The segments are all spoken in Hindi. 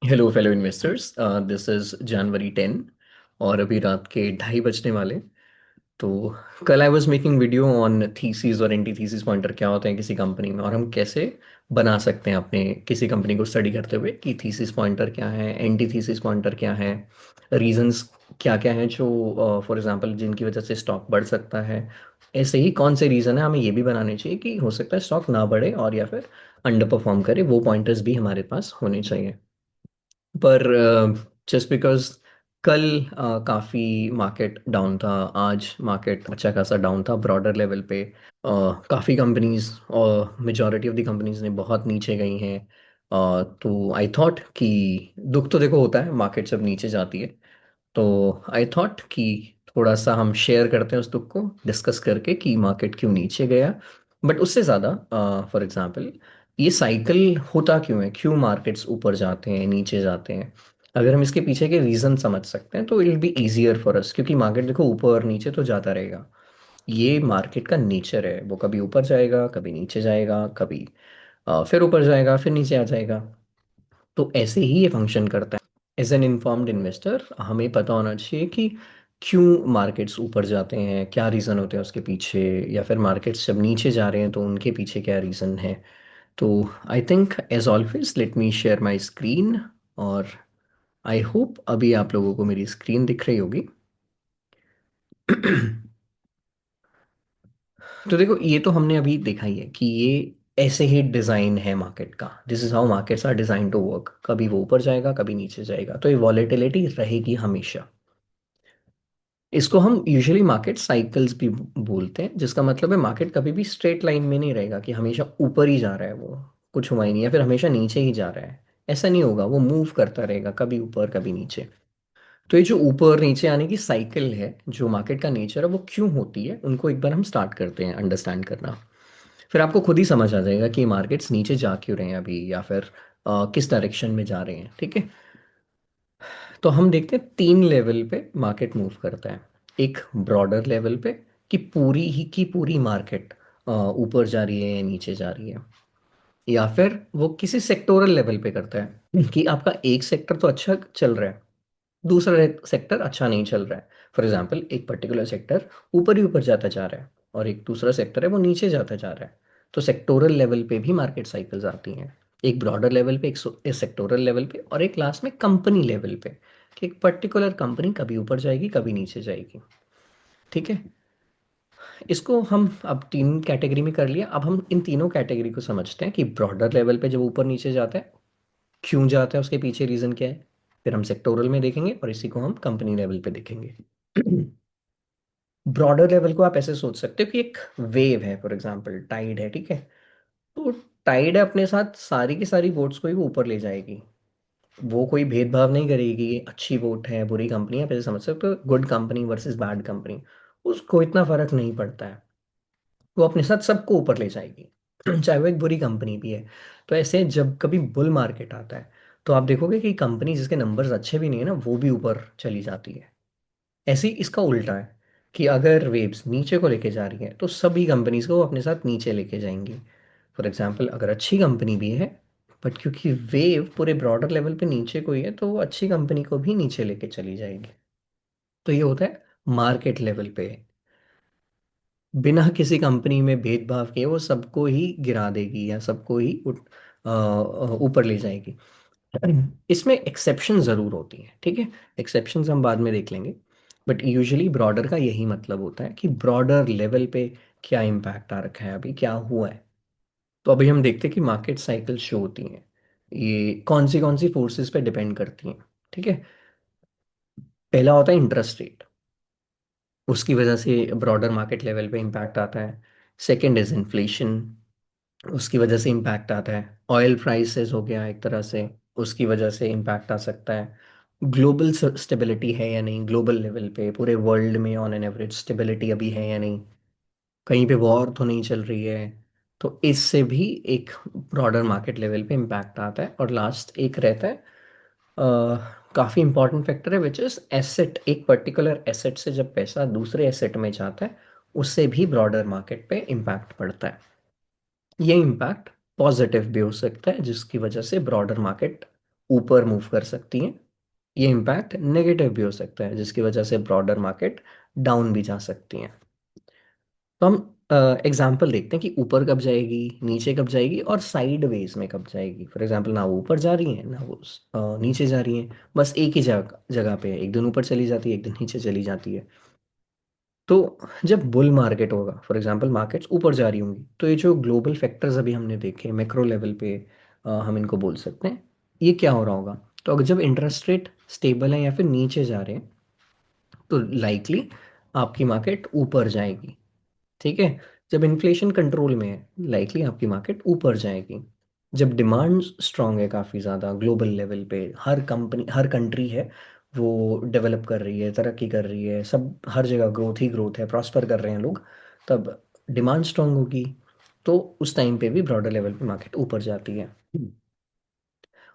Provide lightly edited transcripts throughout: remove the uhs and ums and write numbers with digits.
Hello fellow investors, this is जनवरी 10 और अभी रात के 2:30 बजने वाले। तो कल I was making video on thesis और एंटी थीसिस पॉइंटर क्या होते हैं किसी कंपनी में, और हम कैसे बना सकते हैं अपने किसी कंपनी को स्टडी करते हुए कि थीसिस पॉइंटर क्या है, एंटी थीसिस पॉइंटर क्या है, रीजंस क्या क्या हैं जो फॉर एग्जांपल जिनकी वजह से स्टॉक बढ़ सकता है। ऐसे ही कौन से रीज़न है हमें ये भी बनाने चाहिए कि हो सकता है स्टॉक ना बढ़े और या फिर अंडर परफॉर्म करे, वो पॉइंटर्स भी हमारे पास होने चाहिए। पर जस्ट बिकॉज कल काफ़ी मार्केट डाउन था, आज मार्केट अच्छा खासा डाउन था ब्रॉडर लेवल पे। काफ़ी कंपनीज और मेजॉरिटी ऑफ द कंपनीज ने बहुत नीचे गई हैं। तो आई थॉट कि दुख तो देखो होता है, मार्केट जब नीचे जाती है। तो आई थॉट कि थोड़ा सा हम शेयर करते हैं उस दुख को, डिस्कस करके कि मार्केट क्यों नीचे गया। बट उससे ज़्यादा फॉर एग्जांपल ये साइकिल होता क्यों है, क्यों मार्केट्स ऊपर जाते हैं नीचे जाते हैं। अगर हम इसके पीछे के रीज़न समझ सकते हैं तो it will be easier for us, क्योंकि मार्केट देखो ऊपर नीचे तो जाता रहेगा। ये मार्केट का नेचर है, वो कभी ऊपर जाएगा कभी नीचे जाएगा, कभी फिर ऊपर जाएगा फिर नीचे आ जाएगा। तो ऐसे ही ये फंक्शन करता है। एज एन इन्फॉर्म्ड इन्वेस्टर हमें पता होना चाहिए कि क्यों मार्केट्स ऊपर जाते हैं, क्या रीज़न होते हैं उसके पीछे, या फिर मार्केट्स जब नीचे जा रहे हैं तो उनके पीछे क्या रीज़न है। तो I think as always let me share my screen, और आई होप अभी आप लोगों को मेरी स्क्रीन दिख रही होगी। तो देखो, ये तो हमने अभी देखा ही है कि ये ऐसे ही डिज़ाइन है मार्केट का। This is how markets are design to work. कभी वो ऊपर जाएगा कभी नीचे जाएगा, तो ये वॉलेटिलिटी रहेगी हमेशा। इसको हम यूजुअली मार्केट साइकिल्स भी बोलते हैं, जिसका मतलब है मार्केट कभी भी स्ट्रेट लाइन में नहीं रहेगा कि हमेशा ऊपर ही जा रहा है वो, कुछ हुआ ही नहीं, या फिर हमेशा नीचे ही जा रहा है। ऐसा नहीं होगा, वो मूव करता रहेगा, कभी ऊपर कभी नीचे। तो ये जो ऊपर नीचे आने की साइकिल है, जो मार्केट का नेचर है, वो क्यों होती है, उनको एक बार हम स्टार्ट करते हैं अंडरस्टैंड करना। फिर आपको खुद ही समझ आ जाएगा कि मार्केट्स नीचे जा क्यों रहे हैं अभी, या फिर किस डायरेक्शन में जा रहे हैं। ठीक है, तो हम देखते हैं 3 लेवल पे मार्केट मूव करता है। एक ब्रॉडर लेवल पे कि पूरी ही की पूरी मार्केट ऊपर जा रही है या नीचे जा रही है। या फिर वो किसी सेक्टोरल लेवल पे करता है कि आपका एक सेक्टर तो अच्छा चल रहा है, दूसरा सेक्टर अच्छा नहीं चल रहा है। फॉर एग्जाम्पल एक पर्टिकुलर सेक्टर ऊपर ही ऊपर जाता जा रहा है और एक दूसरा सेक्टर है वो नीचे जाता जा रहा है। तो सेक्टोरल लेवल पे भी मार्केट साइकिल्स आती हैं। एक ब्रॉडर लेवल पे, एक सेक्टोरल लेवल पे, और एक लास्ट में कंपनी लेवल पे कि एक पर्टिकुलर कंपनी कभी ऊपर जाएगी कभी नीचे जाएगी। ठीक है, इसको हम अब 3 कैटेगरी में कर लिया। अब हम इन तीनों कैटेगरी को समझते हैं कि ब्रॉडर लेवल पे जब ऊपर नीचे जाता है क्यों जाता है, उसके पीछे रीजन क्या है। फिर हम सेक्टोरल में देखेंगे और इसी को हम कंपनी लेवल पे देखेंगे। ब्रॉडर लेवल को आप ऐसे सोच सकते हो कि एक वेव है, फॉर एग्जांपल टाइड है। ठीक है, तो टाइड अपने साथ सारी की सारी बोट्स को ही वो ऊपर ले जाएगी। वो कोई भेदभाव नहीं करेगी कि ये अच्छी बोट है बुरी कंपनी है। आप ऐसे समझ सकते हो, good company versus bad company, उसको इतना फर्क नहीं पड़ता है। वो अपने साथ सबको ऊपर ले जाएगी चाहे वो एक बुरी कंपनी भी है। तो ऐसे जब कभी बुल मार्केट आता है तो आप देखोगे कि कंपनी जिसके नंबर्स अच्छे भी नहीं है ना, वो भी ऊपर चली जाती है। ऐसे ही इसका उल्टा है कि अगर वेव्स नीचे को लेके जा रही है तो सभी कंपनीज को वो अपने साथ नीचे लेके जाएंगी। फॉर एग्जाम्पल अगर अच्छी कंपनी भी है, बट क्योंकि वेव पूरे ब्रॉडर लेवल पे नीचे को ही है, तो वो अच्छी कंपनी को भी नीचे लेके चली जाएगी। तो ये होता है मार्केट लेवल पे, बिना किसी कंपनी में भेदभाव किए वो सबको ही गिरा देगी या सबको ही ऊपर ले जाएगी। इसमें एक्सेप्शन ज़रूर होती हैं, ठीक है। एक्सेप्शंस हम बाद में देख लेंगे। बट यूजुअली ब्रॉडर का यही मतलब होता है कि ब्रॉडर लेवल पे क्या इम्पैक्ट आ रखा है, अभी क्या हुआ है। तो अभी हम देखते हैं कि मार्केट साइकिल शो होती हैं, ये कौन सी फोर्सेस पे डिपेंड करती हैं। ठीक है, पहला होता है इंटरेस्ट रेट, उसकी वजह से ब्रॉडर मार्केट लेवल पे इम्पैक्ट आता है। सेकेंड इज इन्फ्लेशन, उसकी वजह से इम्पैक्ट आता है। ऑयल प्राइसेस हो गया एक तरह से, उसकी वजह से इम्पैक्ट आ सकता है। ग्लोबल स्टेबिलिटी है या नहीं, ग्लोबल लेवल पे पूरे वर्ल्ड में ऑन एन एवरेज स्टेबिलिटी अभी है या नहीं, कहीं पे वॉर तो नहीं चल रही है। तो इससे भी एक ब्रॉडर मार्केट लेवल पे इम्पैक्ट आता है। और लास्ट एक रहता है, काफ़ी इंपॉर्टेंट फैक्टर है, विच इज़ एसेट। एक पर्टिकुलर एसेट से जब पैसा दूसरे एसेट में जाता है, उससे भी ब्रॉडर मार्केट पे इम्पैक्ट पड़ता है। ये इम्पैक्ट पॉजिटिव भी हो सकता है, जिसकी वजह से ब्रॉडर मार्केट ऊपर मूव कर सकती हैं। ये इम्पैक्ट नेगेटिव भी हो सकता है, जिसकी वजह से ब्रॉडर मार्केट डाउन भी जा सकती हैं। तो हम एग्जाम्पल देखते हैं कि ऊपर कब जाएगी, नीचे कब जाएगी, और साइड वेज में कब जाएगी। फॉर एग्जाम्पल, ना वो ऊपर जा रही है ना वो नीचे जा रही है, बस एक ही जगह जगह पे है, एक दिन ऊपर चली जाती है एक दिन नीचे चली जाती है। तो जब बुल मार्केट होगा, फॉर एग्जांपल मार्केट्स ऊपर जा रही होंगी, तो ये जो ग्लोबल फैक्टर्स अभी हमने देखे मैक्रो लेवल पे, हम इनको बोल सकते हैं, ये क्या हो रहा होगा। तो अगर जब इंटरेस्ट रेट स्टेबल है या फिर नीचे जा रहे हैं, तो लाइकली आपकी मार्केट ऊपर जाएगी। ठीक है। जब इन्फ्लेशन कंट्रोल में है, लाइकली आपकी मार्केट ऊपर जाएगी। जब डिमांड स्ट्रांग है काफ़ी ज़्यादा ग्लोबल लेवल पे, हर कंपनी हर कंट्री है वो डेवलप कर रही है, तरक्की कर रही है, सब हर जगह ग्रोथ ही ग्रोथ है, प्रॉस्पर कर रहे हैं लोग, तब डिमांड स्ट्रांग होगी। तो उस टाइम पे भी ब्रॉडर लेवल पे मार्केट ऊपर जाती है।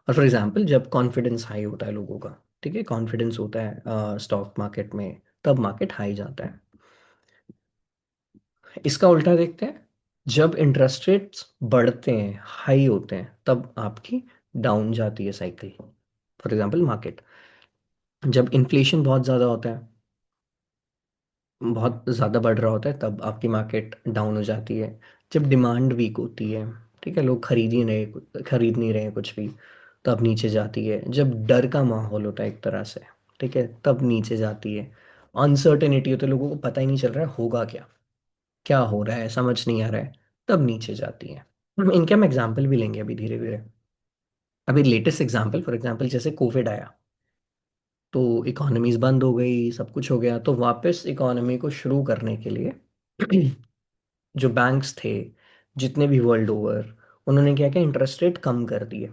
और फॉर एग्जांपल जब कॉन्फिडेंस हाई होता है लोगों का, ठीक है, कॉन्फिडेंस होता है स्टॉक मार्केट में, तब मार्केट हाई जाता है। इसका उल्टा देखते हैं, जब इंटरेस्ट रेट्स बढ़ते हैं, हाई होते हैं, तब आपकी डाउन जाती है साइकिल। फॉर एग्जांपल मार्केट, जब इन्फ्लेशन बहुत ज़्यादा होता है, बहुत ज़्यादा बढ़ रहा होता है, तब आपकी मार्केट डाउन हो जाती है। जब डिमांड वीक होती है, ठीक है, लोग खरीद नहीं रहे कुछ भी, तब नीचे जाती है। जब डर का माहौल होता है एक तरह से, ठीक है, तब नीचे जाती है। अनसर्टेनिटी होती है, लोगों को पता ही नहीं चल रहा है होगा क्या, क्या हो रहा है समझ नहीं आ रहा है, तब नीचे जाती है। इनके हम एग्जाम्पल भी लेंगे अभी धीरे धीरे। अभी लेटेस्ट एग्जाम्पल, फॉर एग्जाम्पल जैसे कोविड आया, तो इकोनॉमीज बंद हो गई, सब कुछ हो गया, तो वापस इकोनॉमी को शुरू करने के लिए जो बैंक्स थे जितने भी वर्ल्ड ओवर, उन्होंने क्या किया, इंटरेस्ट रेट कम कर दिए।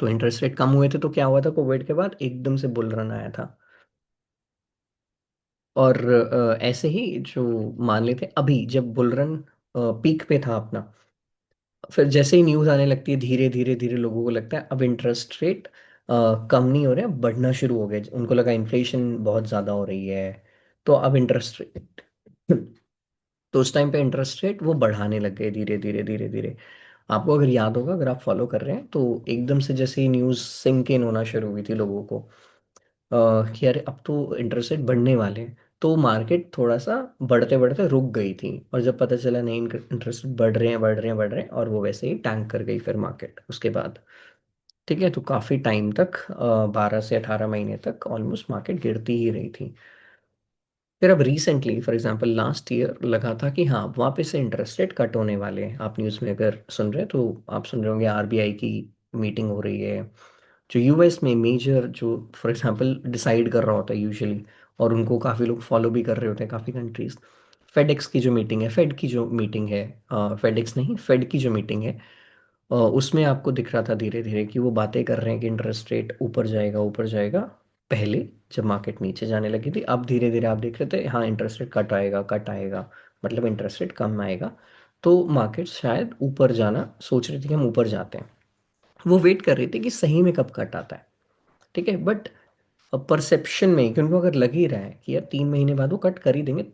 तो इंटरेस्ट रेट कम हुए थे, तो क्या हुआ था, कोविड के बाद एकदम से बुल रन आया था। और ऐसे ही जो मान लेते अभी जब बुल रन पीक पे था अपना, फिर जैसे ही न्यूज़ आने लगती है, धीरे धीरे धीरे लोगों को लगता है अब इंटरेस्ट रेट कम नहीं हो रहे हैं, बढ़ना शुरू हो गए, उनको लगा इन्फ्लेशन बहुत ज़्यादा हो रही है, तो अब इंटरेस्ट रेट तो उस टाइम पे इंटरेस्ट रेट वो बढ़ाने लग गए धीरे धीरे धीरे धीरे। आपको अगर याद होगा, अगर आप फॉलो कर रहे हैं, तो एकदम से जैसे ही न्यूज़ सिंक इन होना शुरू हुई थी लोगों को, कि अरे अब तो इंटरेस्ट रेट बढ़ने वाले हैं, तो मार्केट थोड़ा सा बढ़ते बढ़ते रुक गई थी, और जब पता चला नहीं इंटरेस्ट बढ़ रहे हैं बढ़ रहे हैं बढ़ रहे हैं, और वो वैसे ही टैंक कर गई फिर मार्केट उसके बाद। ठीक है, तो काफ़ी टाइम तक 12 से 18 महीने तक ऑलमोस्ट मार्केट गिरती ही रही थी। फिर अब recently for example last year लगा था कि हाँ वापस से इंटरेस्ट रेट कट होने वाले हैं। आप न्यूज़ में अगर सुन रहे हैं तो आप सुन रहे होंगे आरबीआई की मीटिंग हो रही है, जो यूएस में मेजर जो फॉर एग्जांपल डिसाइड कर रहा होता है यूजुअली, और उनको काफ़ी लोग फॉलो भी कर रहे होते हैं काफ़ी कंट्रीज। फेडेक्स की जो मीटिंग है, फेड की जो मीटिंग है, फेडेक्स नहीं, फेड की जो मीटिंग है, उसमें आपको दिख रहा था धीरे धीरे कि वो बातें कर रहे हैं कि इंटरेस्ट रेट ऊपर जाएगा ऊपर जाएगा। पहले जब मार्केट नीचे जाने लगी थी, अब धीरे धीरे आप देख रहे थे हाँ इंटरेस्ट रेट कट आएगा, मतलब इंटरेस्ट रेट कम आएगा। तो मार्केट शायद ऊपर जाना सोच रही थी कि हम ऊपर जाते हैं, वो वेट कर रही थी कि सही में कब कट आता है। ठीक है, बट परसेप्शन में कि उनको अगर लग ही रहा है कि यार 3 महीने बाद वो कट कर ही देंगे,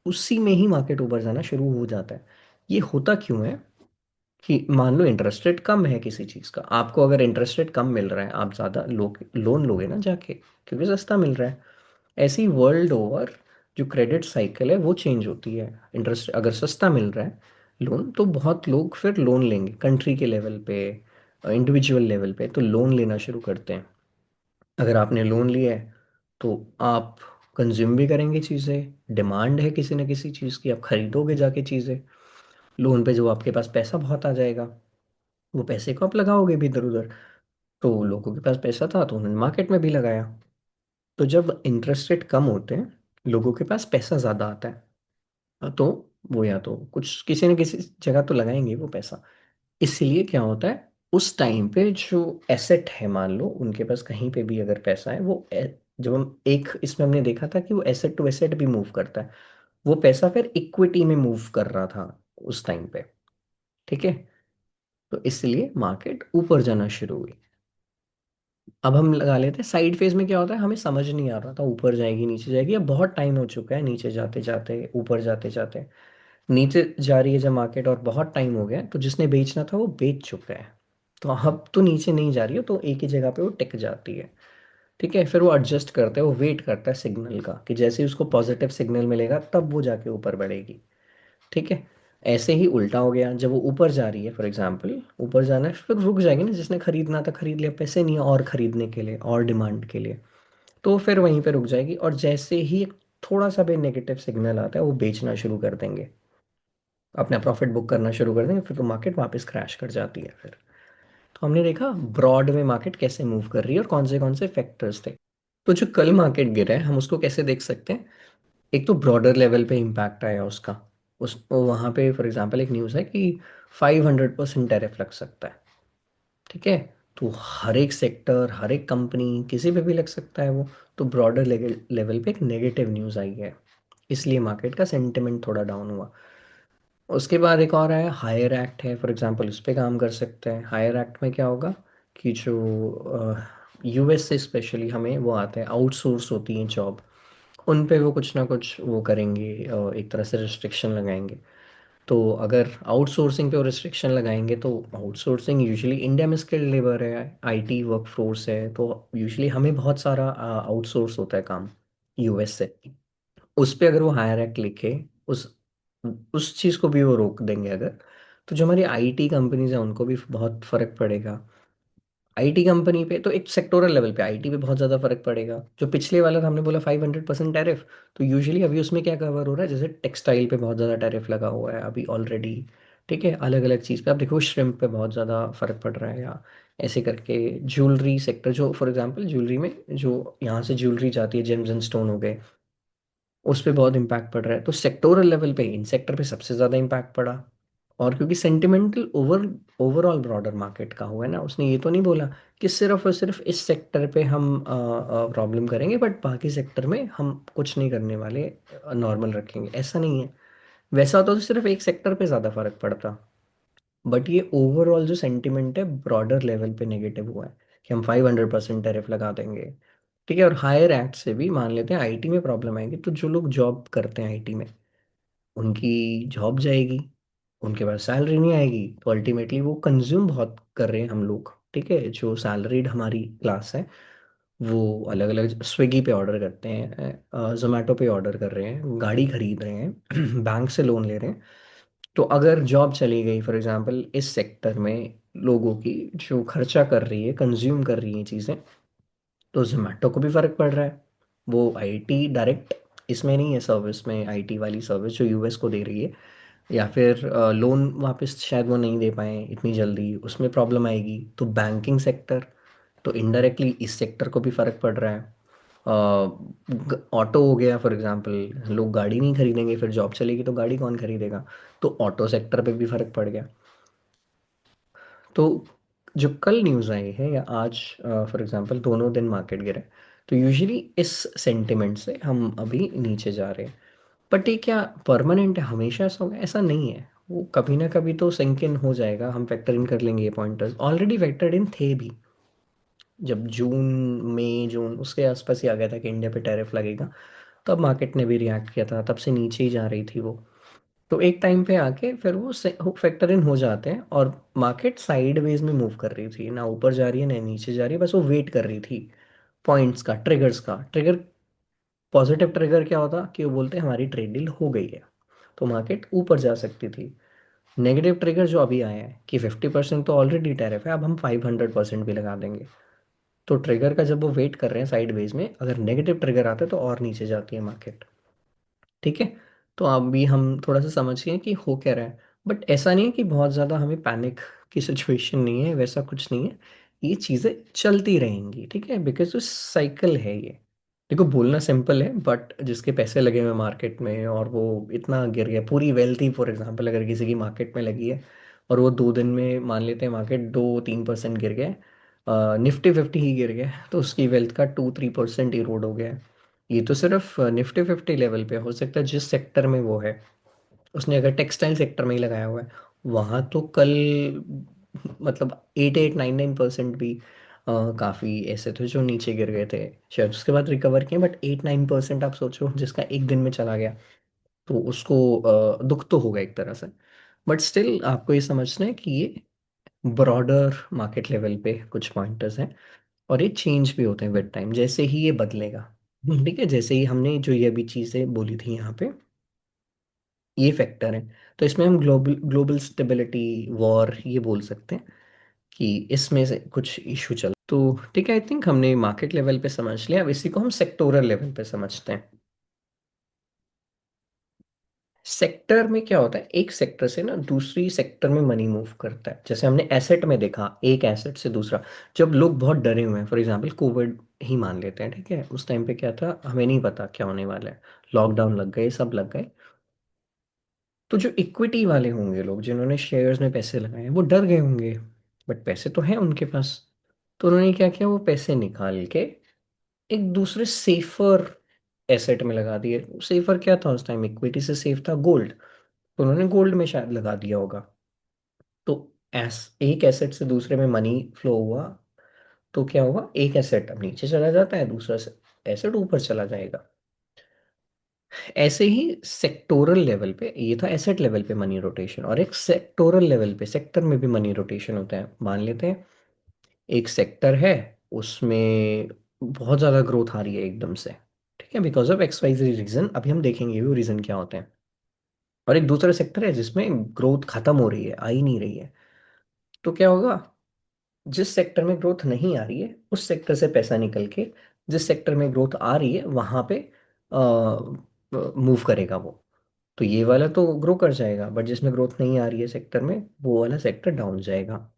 उसी में ही मार्केट ऊपर जाना शुरू हो जाता है। ये होता क्यों है कि मान लो इंटरेस्ट रेट कम है किसी चीज़ का, आपको अगर इंटरेस्ट रेट कम मिल रहा है, आप ज़्यादा लोन लोगे ना जाके, क्योंकि सस्ता मिल रहा है। ऐसे ही वर्ल्ड ओवर जो क्रेडिट साइकिल है वो चेंज होती है। इंटरेस्ट अगर सस्ता मिल रहा है लोन, तो बहुत लोग फिर लोन लेंगे कंट्री के लेवल पे, इंडिविजुअल लेवल पे, तो लोन लेना शुरू करते हैं। अगर आपने लोन लिया है, तो आप कंज्यूम भी करेंगे चीज़ें, डिमांड है किसी न किसी चीज़ की, आप खरीदोगे जाके चीज़ें। लोन पे जो आपके पास पैसा बहुत आ जाएगा, वो पैसे को आप लगाओगे भी इधर उधर। तो लोगों के पास पैसा था तो उन्होंने मार्केट में भी लगाया। तो जब इंटरेस्ट रेट कम होते हैं, लोगों के पास पैसा ज़्यादा आता है, तो वो या तो कुछ किसी न किसी जगह तो लगाएंगे वो पैसा। इसलिए क्या होता है, उस टाइम पे जो एसेट है, मान लो उनके पास कहीं पे भी अगर पैसा है, जब हम एक इसमें हमने देखा था कि वो एसेट टू एसेट भी मूव करता है, वो पैसा फिर इक्विटी में मूव कर रहा था उस टाइम पे। ठीक है, तो इसलिए मार्केट ऊपर जाना शुरू हुई। अब हम लगा लेते हैं साइड फेज में क्या होता है, हमें समझ नहीं आ रहा था ऊपर जाएगी नीचे जाएगी, अब बहुत टाइम हो चुका है नीचे जाते जाते ऊपर जाते जाते। नीचे जा रही है जब मार्केट और बहुत टाइम हो गया, तो जिसने बेचना था वो बेच चुका है। तो अब तो नीचे नहीं जा रही है, तो एक ही जगह पे वो टिक जाती है। ठीक है, फिर वो एडजस्ट करता है, वो वेट करता है सिग्नल का कि जैसे ही उसको पॉजिटिव सिग्नल मिलेगा तब वो जाके ऊपर बढ़ेगी। ठीक है। ऐसे ही उल्टा हो गया, जब वो ऊपर जा रही है फॉर एग्जांपल, ऊपर जाना है, फिर रुक जाएगी ना, जिसने खरीदना था खरीद लिया, पैसे नहीं है और खरीदने के लिए और डिमांड के लिए, तो फिर वहीं पे रुक जाएगी। और जैसे ही एक थोड़ा सा भी नेगेटिव सिग्नल आता है वो बेचना शुरू कर देंगे, अपना प्रॉफिट बुक करना शुरू कर देंगे, फिर तो मार्केट वापस क्रैश कर जाती है फिर। तो हमने देखा ब्रॉड में मार्केट कैसे मूव कर रही है और कौन से फैक्टर्स थे। तो जो कल मार्केट गिरा है हम उसको कैसे देख सकते हैं? एक तो ब्रॉडर लेवल पे इम्पैक्ट आया उसका, उस वहाँ पे फॉर एग्जांपल एक न्यूज़ है कि 500% टैरिफ लग सकता है। ठीक है। तो हर एक सेक्टर, हर एक कंपनी, किसी पे भी लग सकता है वो। तो ब्रॉडर लेवल लेवल पे एक नेगेटिव न्यूज़ आई है, इसलिए मार्केट का सेंटिमेंट थोड़ा डाउन हुआ। उसके बाद एक और है हायर एक्ट है, फॉर एग्जांपल उस पर काम कर सकते हैं। हायर एक्ट में क्या होगा कि जो यूएस से स्पेशली हमें वो आते हैं, आउटसोर्स होती हैं जॉब, उन पे वो कुछ ना कुछ वो करेंगे, एक तरह से रिस्ट्रिक्शन लगाएंगे। तो अगर आउटसोर्सिंग पे वो रिस्ट्रिक्शन लगाएंगे, तो आउटसोर्सिंग यूजुअली इंडिया में स्किल्ड लेबर है, आईटी वर्कफोर्स है, तो यूजुअली हमें बहुत सारा आउटसोर्स होता है काम यूएस से। उस पे अगर वो हायर एक्ट लिखे, उस उस चीज़ को भी वो रोक देंगे अगर, तो जो हमारी आईटी कंपनीज हैं उनको भी बहुत फर्क पड़ेगा। आईटी कंपनी पे तो एक सेक्टोरल लेवल पे आईटी पे बहुत ज़्यादा फर्क पड़ेगा। जो पिछले वाला था हमने बोला 500% टैरिफ, तो यूजुअली अभी उसमें क्या कवर हो रहा है, जैसे टेक्सटाइल पे बहुत ज़्यादा टैरिफ लगा हुआ है अभी ऑलरेडी। ठीक है, अलग अलग चीज़ पे आप देखो, श्रिम्प पे बहुत ज़्यादा फर्क पड़ रहा है, या ऐसे करके ज्वेलरी सेक्टर, जो फॉर एग्जांपल ज्वेलरी में जो यहाँ से ज्वेलरी जाती है, जेम्स एंड स्टोन हो गए, उस पे बहुत इम्पैक्ट पड़ रहा है। तो सेक्टोरल लेवल पे इन सेक्टर पे सबसे ज़्यादा इम्पैक्ट पड़ा। और क्योंकि सेंटिमेंटल ओवरऑल ब्रॉडर मार्केट का हुआ है ना, उसने ये तो नहीं बोला कि सिर्फ और सिर्फ इस सेक्टर पे हम प्रॉब्लम करेंगे बट बाकी सेक्टर में हम कुछ नहीं करने वाले, नॉर्मल रखेंगे, ऐसा नहीं है। वैसा होता तो सिर्फ एक सेक्टर पे ज़्यादा फर्क पड़ता। बट ये ओवरऑल जो सेंटिमेंट है ब्रॉडर लेवल पे नेगेटिव हुआ है कि हम 500% टैरिफ लगा देंगे। ठीक है, और हायर एक्ट से भी मान लेते हैं आईटी में प्रॉब्लम आएगी, तो जो लोग जॉब करते हैं आईटी में उनकी जॉब जाएगी, उनके पास सैलरी नहीं आएगी, तो अल्टीमेटली वो कंज्यूम बहुत कर रहे हैं हम लोग। ठीक है, जो सैलरीड हमारी क्लास है वो अलग अलग स्विगी पे ऑर्डर करते हैं, जोमेटो पे ऑर्डर कर रहे हैं, गाड़ी खरीद रहे हैं बैंक से लोन ले रहे हैं। तो अगर जॉब चली गई फॉर एग्जांपल इस सेक्टर में, लोगों की जो खर्चा कर रही है, कंज्यूम कर रही हैं चीज़ें, तो जोमेटो को भी फ़र्क पड़ रहा है। वो आईटी डायरेक्ट इसमें नहीं है, सर्विस में आईटी वाली सर्विस जो यूएस को दे रही है, या फिर लोन वापस शायद वो नहीं दे पाए इतनी जल्दी, उसमें प्रॉब्लम आएगी। तो बैंकिंग सेक्टर, तो इनडायरेक्टली इस सेक्टर को भी फ़र्क पड़ रहा है। ऑटो हो गया फॉर एग्जांपल, लोग गाड़ी नहीं खरीदेंगे, फिर जॉब चलेगी तो गाड़ी कौन खरीदेगा? तो ऑटो सेक्टर पे भी फ़र्क पड़ गया। तो जो कल न्यूज़ आई है या आज फॉर एग्जांपल दोनों दिन मार्केट गिरे, तो यूजुअली इस सेंटिमेंट से हम अभी नीचे जा रहे हैं। बट ये क्या परमानेंट है, हमेशा ऐसा होगा? ऐसा नहीं है, वो कभी ना कभी तो सिंक इन हो जाएगा, हम फैक्टर इन कर लेंगे, ये पॉइंटर्स ऑलरेडी फैक्टर्ड इन थे भी। जब जून, मई जून उसके आसपास ही आ गया था कि इंडिया पे टैरिफ लगेगा, तब मार्केट ने भी रिएक्ट किया था, तब से नीचे ही जा रही थी वो। तो एक टाइम पे आके फिर वो फैक्टर इन हो जाते हैं, और मार्केट साइडवेज में मूव कर रही थी, ना ऊपर जा रही है ना नीचे जा रही है, बस वो वेट कर रही थी पॉइंट्स का, ट्रिगर्स का। ट्रिगर, पॉजिटिव ट्रिगर क्या होता कि वो बोलते हैं हमारी ट्रेड डील हो गई है, तो मार्केट ऊपर जा सकती थी। नेगेटिव ट्रिगर जो अभी आया है कि 50% तो ऑलरेडी टैरिफ है, अब हम 500% भी लगा देंगे। तो ट्रिगर का जब वो वेट कर रहे हैं साइडवेज में, अगर नेगेटिव ट्रिगर आता है तो और नीचे जाती है मार्केट। ठीक है। तो अभी हम थोड़ा सा समझिए कि हो क्या रहा है। बट ऐसा नहीं है कि बहुत ज़्यादा हमें पैनिक की सिचुएशन नहीं है, वैसा कुछ नहीं है। ये चीज़ें चलती रहेंगी, ठीक है, बिकॉज जो साइकिल है ये, देखो बोलना सिंपल है बट जिसके पैसे लगे हुए मार्केट में और वो इतना गिर गया, पूरी वेल्थ ही फॉर एग्जांपल अगर किसी की मार्केट में लगी है, और वो 2 दिन में मान लेते हैं मार्केट 2-3% गिर गया, निफ्टी 50 ही गिर गया, तो उसकी वेल्थ का 2-3% इरोड हो गया है। ये तो सिर्फ निफ्टी 50 लेवल पे हो सकता है, जिस सेक्टर में वो है। उसने अगर टेक्सटाइल सेक्टर में ही लगाया हुआ है, वहाँ तो कल मतलब 8-9% भी काफ़ी ऐसे थे जो नीचे गिर गए थे, शायद उसके बाद रिकवर किए, बट 8-9% आप सोचो जिसका एक दिन में चला गया, तो उसको दुख तो होगा एक तरह से। बट स्टिल आपको ये समझना है कि ये ब्रॉडर मार्केट लेवल पे कुछ पॉइंटर्स हैं, और ये चेंज भी होते हैं विद टाइम, जैसे ही ये बदलेगा। ठीक है, जैसे ही हमने जो ये अभी चीज़ें बोली थी यहाँ पे, ये फैक्टर है। तो इसमें हम ग्लोबल ग्लोबल स्टेबिलिटी, वॉर, ये बोल सकते हैं कि इसमें से कुछ इशू चल। तो ठीक है, आई थिंक हमने मार्केट लेवल पे समझ लिया, अब इसी को हम सेक्टोरल लेवल पे समझते हैं। सेक्टर में क्या होता है, एक सेक्टर से ना दूसरी सेक्टर में मनी मूव करता है। जैसे हमने एसेट में देखा, एक एसेट से दूसरा, जब लोग बहुत डरे हुए हैं, फॉर एग्जांपल कोविड ही मान लेते हैं, ठीक है, उस टाइम पे क्या था, हमें नहीं पता क्या होने वाला है, लॉकडाउन लग गए, सब लग गए। तो जो इक्विटी वाले होंगे लोग, जिन्होंने शेयर्स में पैसे लगाए हैं, वो डर गए होंगे, बट पैसे तो हैं उनके पास। तो उन्होंने क्या किया, वो पैसे निकाल के एक दूसरे सेफर एसेट में लगा दिए। सेफर क्या था उस टाइम, इक्विटी से सेफ था गोल्ड, तो उन्होंने गोल्ड में शायद लगा दिया होगा। तो एक एसेट से दूसरे में मनी फ्लो हुआ, तो क्या हुआ, एक एसेट अब नीचे चला जाता है, दूसरा एसेट ऊपर चला जाएगा। ऐसे ही सेक्टोरल लेवल पे, ये था एसेट लेवल पे मनी रोटेशन, और एक सेक्टोरल लेवल पे सेक्टर में भी मनी रोटेशन होता है। मान लेते हैं एक सेक्टर है, उसमें बहुत ज़्यादा ग्रोथ आ रही है एकदम से, ठीक है, because of X Y G reason, अभी हम देखेंगे वो रीजन क्या होते हैं। और एक दूसरा सेक्टर है जिसमें ग्रोथ खत्म हो रही है, आ ही नहीं रही है। तो क्या होगा, जिस सेक्टर में ग्रोथ नहीं आ रही है उस सेक्टर से पैसा निकल के जिस सेक्टर में ग्रोथ आ रही है वहां पे मूव करेगा वो। तो ये वाला तो ग्रो कर जाएगा, बट जिसमें ग्रोथ नहीं आ रही है सेक्टर में, वो वाला सेक्टर डाउन जाएगा।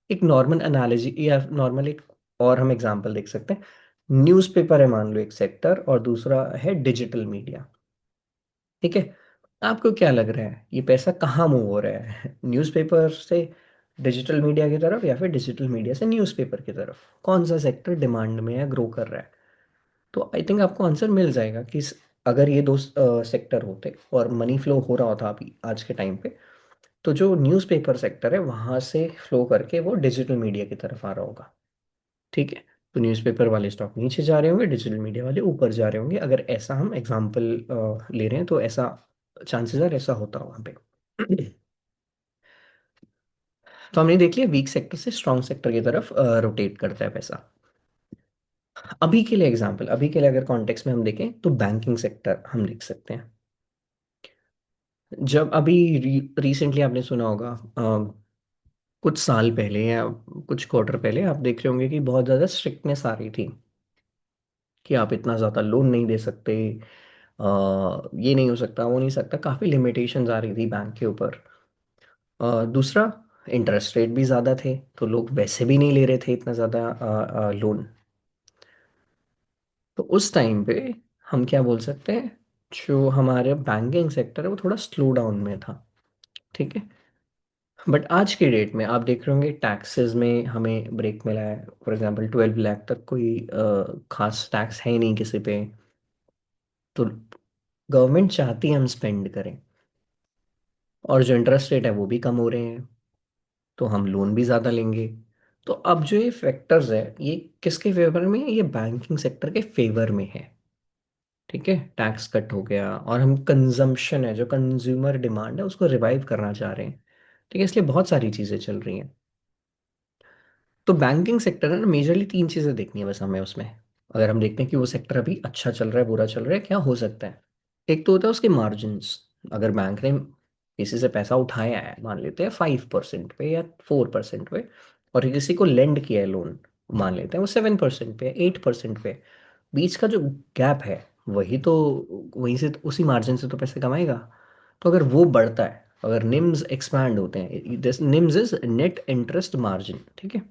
एक नॉर्मल एनालॉजी या नॉर्मल एक और हम एग्जांपल देख सकते हैं। न्यूज़पेपर है मान लो एक सेक्टर, और दूसरा है डिजिटल मीडिया, ठीक है। आपको क्या लग रहा है, ये पैसा कहाँ मूव हो रहा है, न्यूज़पेपर से डिजिटल मीडिया की तरफ, या फिर डिजिटल मीडिया से न्यूज़पेपर की तरफ? कौन सा सेक्टर डिमांड में है, ग्रो कर रहा है? तो आई थिंक आपको आंसर मिल जाएगा कि अगर ये दो सेक्टर होते और मनी फ्लो हो रहा होता अभी आज के टाइम पे, तो जो न्यूज़पेपर सेक्टर है वहां से फ्लो करके वो डिजिटल मीडिया की तरफ आ रहा होगा, ठीक है। तो न्यूज़पेपर वाले स्टॉक नीचे जा रहे होंगे, डिजिटल मीडिया वाले ऊपर जा रहे होंगे, अगर ऐसा हम एग्जांपल ले रहे हैं, तो ऐसा चांसेस है ऐसा होता वहां पे। तो हमने देख लिया वीक सेक्टर से स्ट्रॉन्ग सेक्टर की तरफ रोटेट करता है पैसा। अभी के लिए एग्जांपल, अभी के लिए अगर कॉन्टेक्स्ट में हम देखें तो बैंकिंग सेक्टर हम देख सकते हैं। जब अभी रिसेंटली आपने सुना होगा, कुछ साल पहले या कुछ क्वार्टर पहले आप देख रहे होंगे कि बहुत ज़्यादा स्ट्रिक्टनेस आ रही थी कि आप इतना ज़्यादा लोन नहीं दे सकते, ये नहीं हो सकता, वो नहीं सकता, काफ़ी लिमिटेशंस आ रही थी बैंक के ऊपर। दूसरा, इंटरेस्ट रेट भी ज़्यादा थे, तो लोग वैसे भी नहीं ले रहे थे इतना ज़्यादा लोन। तो उस टाइम पे हम क्या बोल सकते हैं, जो हमारे बैंकिंग सेक्टर है वो थोड़ा स्लो डाउन में था, ठीक है। बट आज के डेट में आप देख रहे होंगे टैक्सेस में हमें ब्रेक मिला है। फॉर एग्जांपल 12 लाख तक कोई खास टैक्स है ही नहीं किसी पे। तो गवर्नमेंट चाहती है हम स्पेंड करें, और जो इंटरेस्ट रेट है वो भी कम हो रहे हैं, तो हम लोन भी ज़्यादा लेंगे। तो अब जो ये फैक्टर्स है, ये किसके फेवर में है, ये बैंकिंग सेक्टर के फेवर में है, ठीक है। टैक्स कट हो गया, और हम कंजम्पशन है, जो कंज्यूमर डिमांड है, उसको रिवाइव करना चाह रहे हैं, ठीक है, इसलिए बहुत सारी चीज़ें चल रही हैं। तो बैंकिंग सेक्टर है ना, मेजरली तीन चीज़ें देखनी है बस हमें उसमें। अगर हम देखते हैं कि वो सेक्टर अभी अच्छा चल रहा है, बुरा चल रहा है, क्या हो सकता है। एक तो होता है उसके मार्जिन्स। अगर बैंक ने किसी से पैसा उठाया है, मान लेते हैं 5% पे या 4% पे, और किसी को लेंड किया है लोन, मान लेते हैं वो 7% पे, 8% पे, बीच का जो गैप है, वही तो, वहीं से उसी मार्जिन से तो पैसे कमाएगा। तो अगर वो बढ़ता है, अगर निम्स एक्सपैंड होते हैं, this NIMS is net interest margin, ठीक है।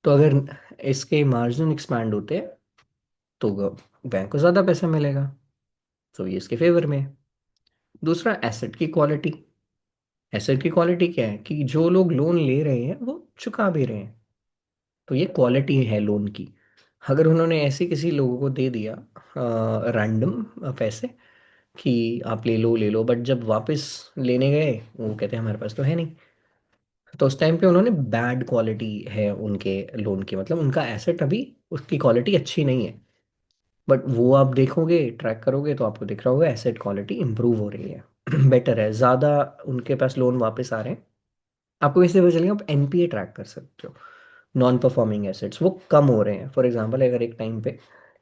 तो अगर इसके मार्जिन एक्सपैंड होते हैं, तो बैंक को ज़्यादा पैसा मिलेगा, तो ये इसके फेवर में है। दूसरा, एसेट की क्वालिटी। एसेट की क्वालिटी क्या है कि जो लोग लोन ले रहे हैं वो चुका भी रहे हैं, तो ये क्वालिटी है लोन की। अगर उन्होंने ऐसे किसी लोगों को दे दिया रैंडम पैसे कि आप ले लो, बट जब वापस लेने गए वो कहते हैं हमारे पास तो है नहीं, तो उस टाइम पे उन्होंने बैड क्वालिटी है उनके लोन की, मतलब उनका एसेट अभी उसकी क्वालिटी अच्छी नहीं है। बट वो आप देखोगे, ट्रैक करोगे, तो आपको दिख रहा होगा एसेट क्वालिटी इंप्रूव हो रही है, बेटर है, ज़्यादा उनके पास लोन वापस आ रहे हैं, आपको इससे पता चलेगा, आप एनपीए ट्रैक कर सकते हो। नॉन परफॉर्मिंग एसेट्स वो कम हो रहे हैं। फॉर एग्जांपल अगर एक टाइम पे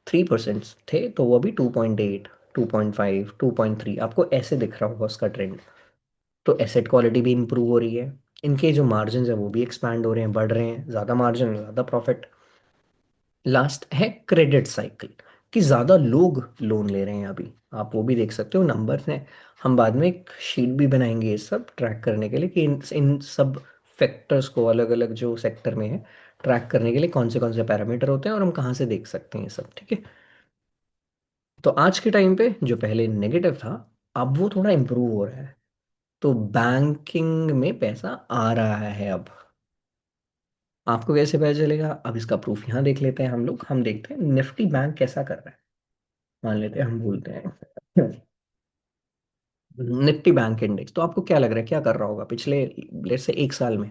3% थे तो वो अभी 2.8, 2.5, 2.3 आपको ऐसे दिख रहा होगा उसका ट्रेंड। तो एसेट क्वालिटी भी इंप्रूव हो रही है। इनके जो मार्जिन है वो भी एक्सपैंड हो रहे हैं, बढ़ रहे हैं, ज़्यादा मार्जिन ज़्यादा प्रॉफिट। लास्ट है क्रेडिट साइकिल, कि ज़्यादा लोग लोन ले रहे हैं अभी। आप वो भी देख सकते हो, नंबर्स हैं। हम बाद में एक शीट भी बनाएंगे ये सब ट्रैक करने के लिए, कि इन सब फैक्टर्स को अलग अलग जो सेक्टर में है ट्रैक करने के लिए कौन से पैरामीटर होते हैं और हम कहाँ से देख सकते हैं ये सब, ठीक है। तो आज के टाइम पे जो पहले नेगेटिव था, अब वो थोड़ा इम्प्रूव हो रहा है। तो बैंकिंग में पैसा आ रहा है अब। आपको कैसे पता चलेगा? अब इसका प्रूफ यहाँ देख लेते हैं हम लोग। हम देखते हैं निफ्टी बैंक कैसा कर रहा है। मान लेते हैं, हम बोलते हैं निफ्टी बैंक इंडेक्स। तो आपको क्या लग रहा है क्या कर रहा होगा पिछले, लेट से 1 साल में?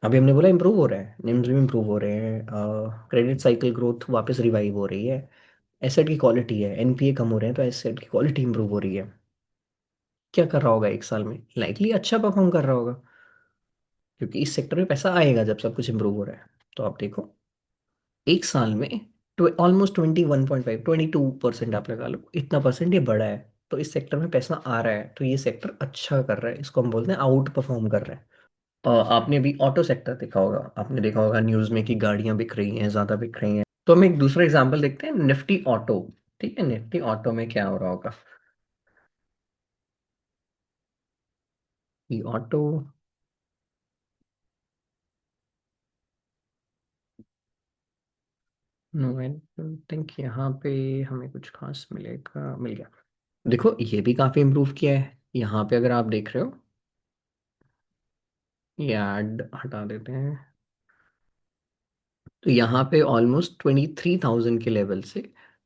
अभी हमने बोला इंप्रूव हो रहा है, निम्स भी इंप्रूव हो रहे हैं, क्रेडिट साइकिल ग्रोथ वापस रिवाइव हो रही है, एसेट की क्वालिटी है, एनपीए कम हो रहे हैं तो एसेट की क्वालिटी इंप्रूव हो रही है। क्या कर रहा होगा 1 साल में? लाइकली अच्छा परफॉर्म कर रहा होगा, क्योंकि इस सेक्टर में पैसा आएगा जब सब कुछ इंप्रूव हो रहा है। तो आप देखो, 1 साल में ऑलमोस्ट 21.5, 22% आप लगा लो, इतना परसेंट ये बढ़ा है। तो इस सेक्टर में पैसा आ रहा है, तो ये सेक्टर अच्छा कर रहा है, इसको हम बोलते हैं आउट परफॉर्म कर रहा है। आपने भी ऑटो सेक्टर देखा होगा, आपने देखा होगा न्यूज़ में कि गाड़ियां बिक रही हैं, ज़्यादा बिक रही हैं। तो हम एक दूसरा एग्जांपल देखते हैं, निफ्टी ऑटो। ठीक है, निफ्टी ऑटो में क्या हो रहा होगा? ये auto, no I don't think यहाँ पे हमें कुछ खास मिलेगा। मिल गया। देखो ये भी काफ़ी इम्प्रूव किया है। यहाँ पे अगर आप देख रहे हो, ये ऐड हटा देते हैं। तो यहाँ पे ऑलमोस्ट 23,000 के लेवल से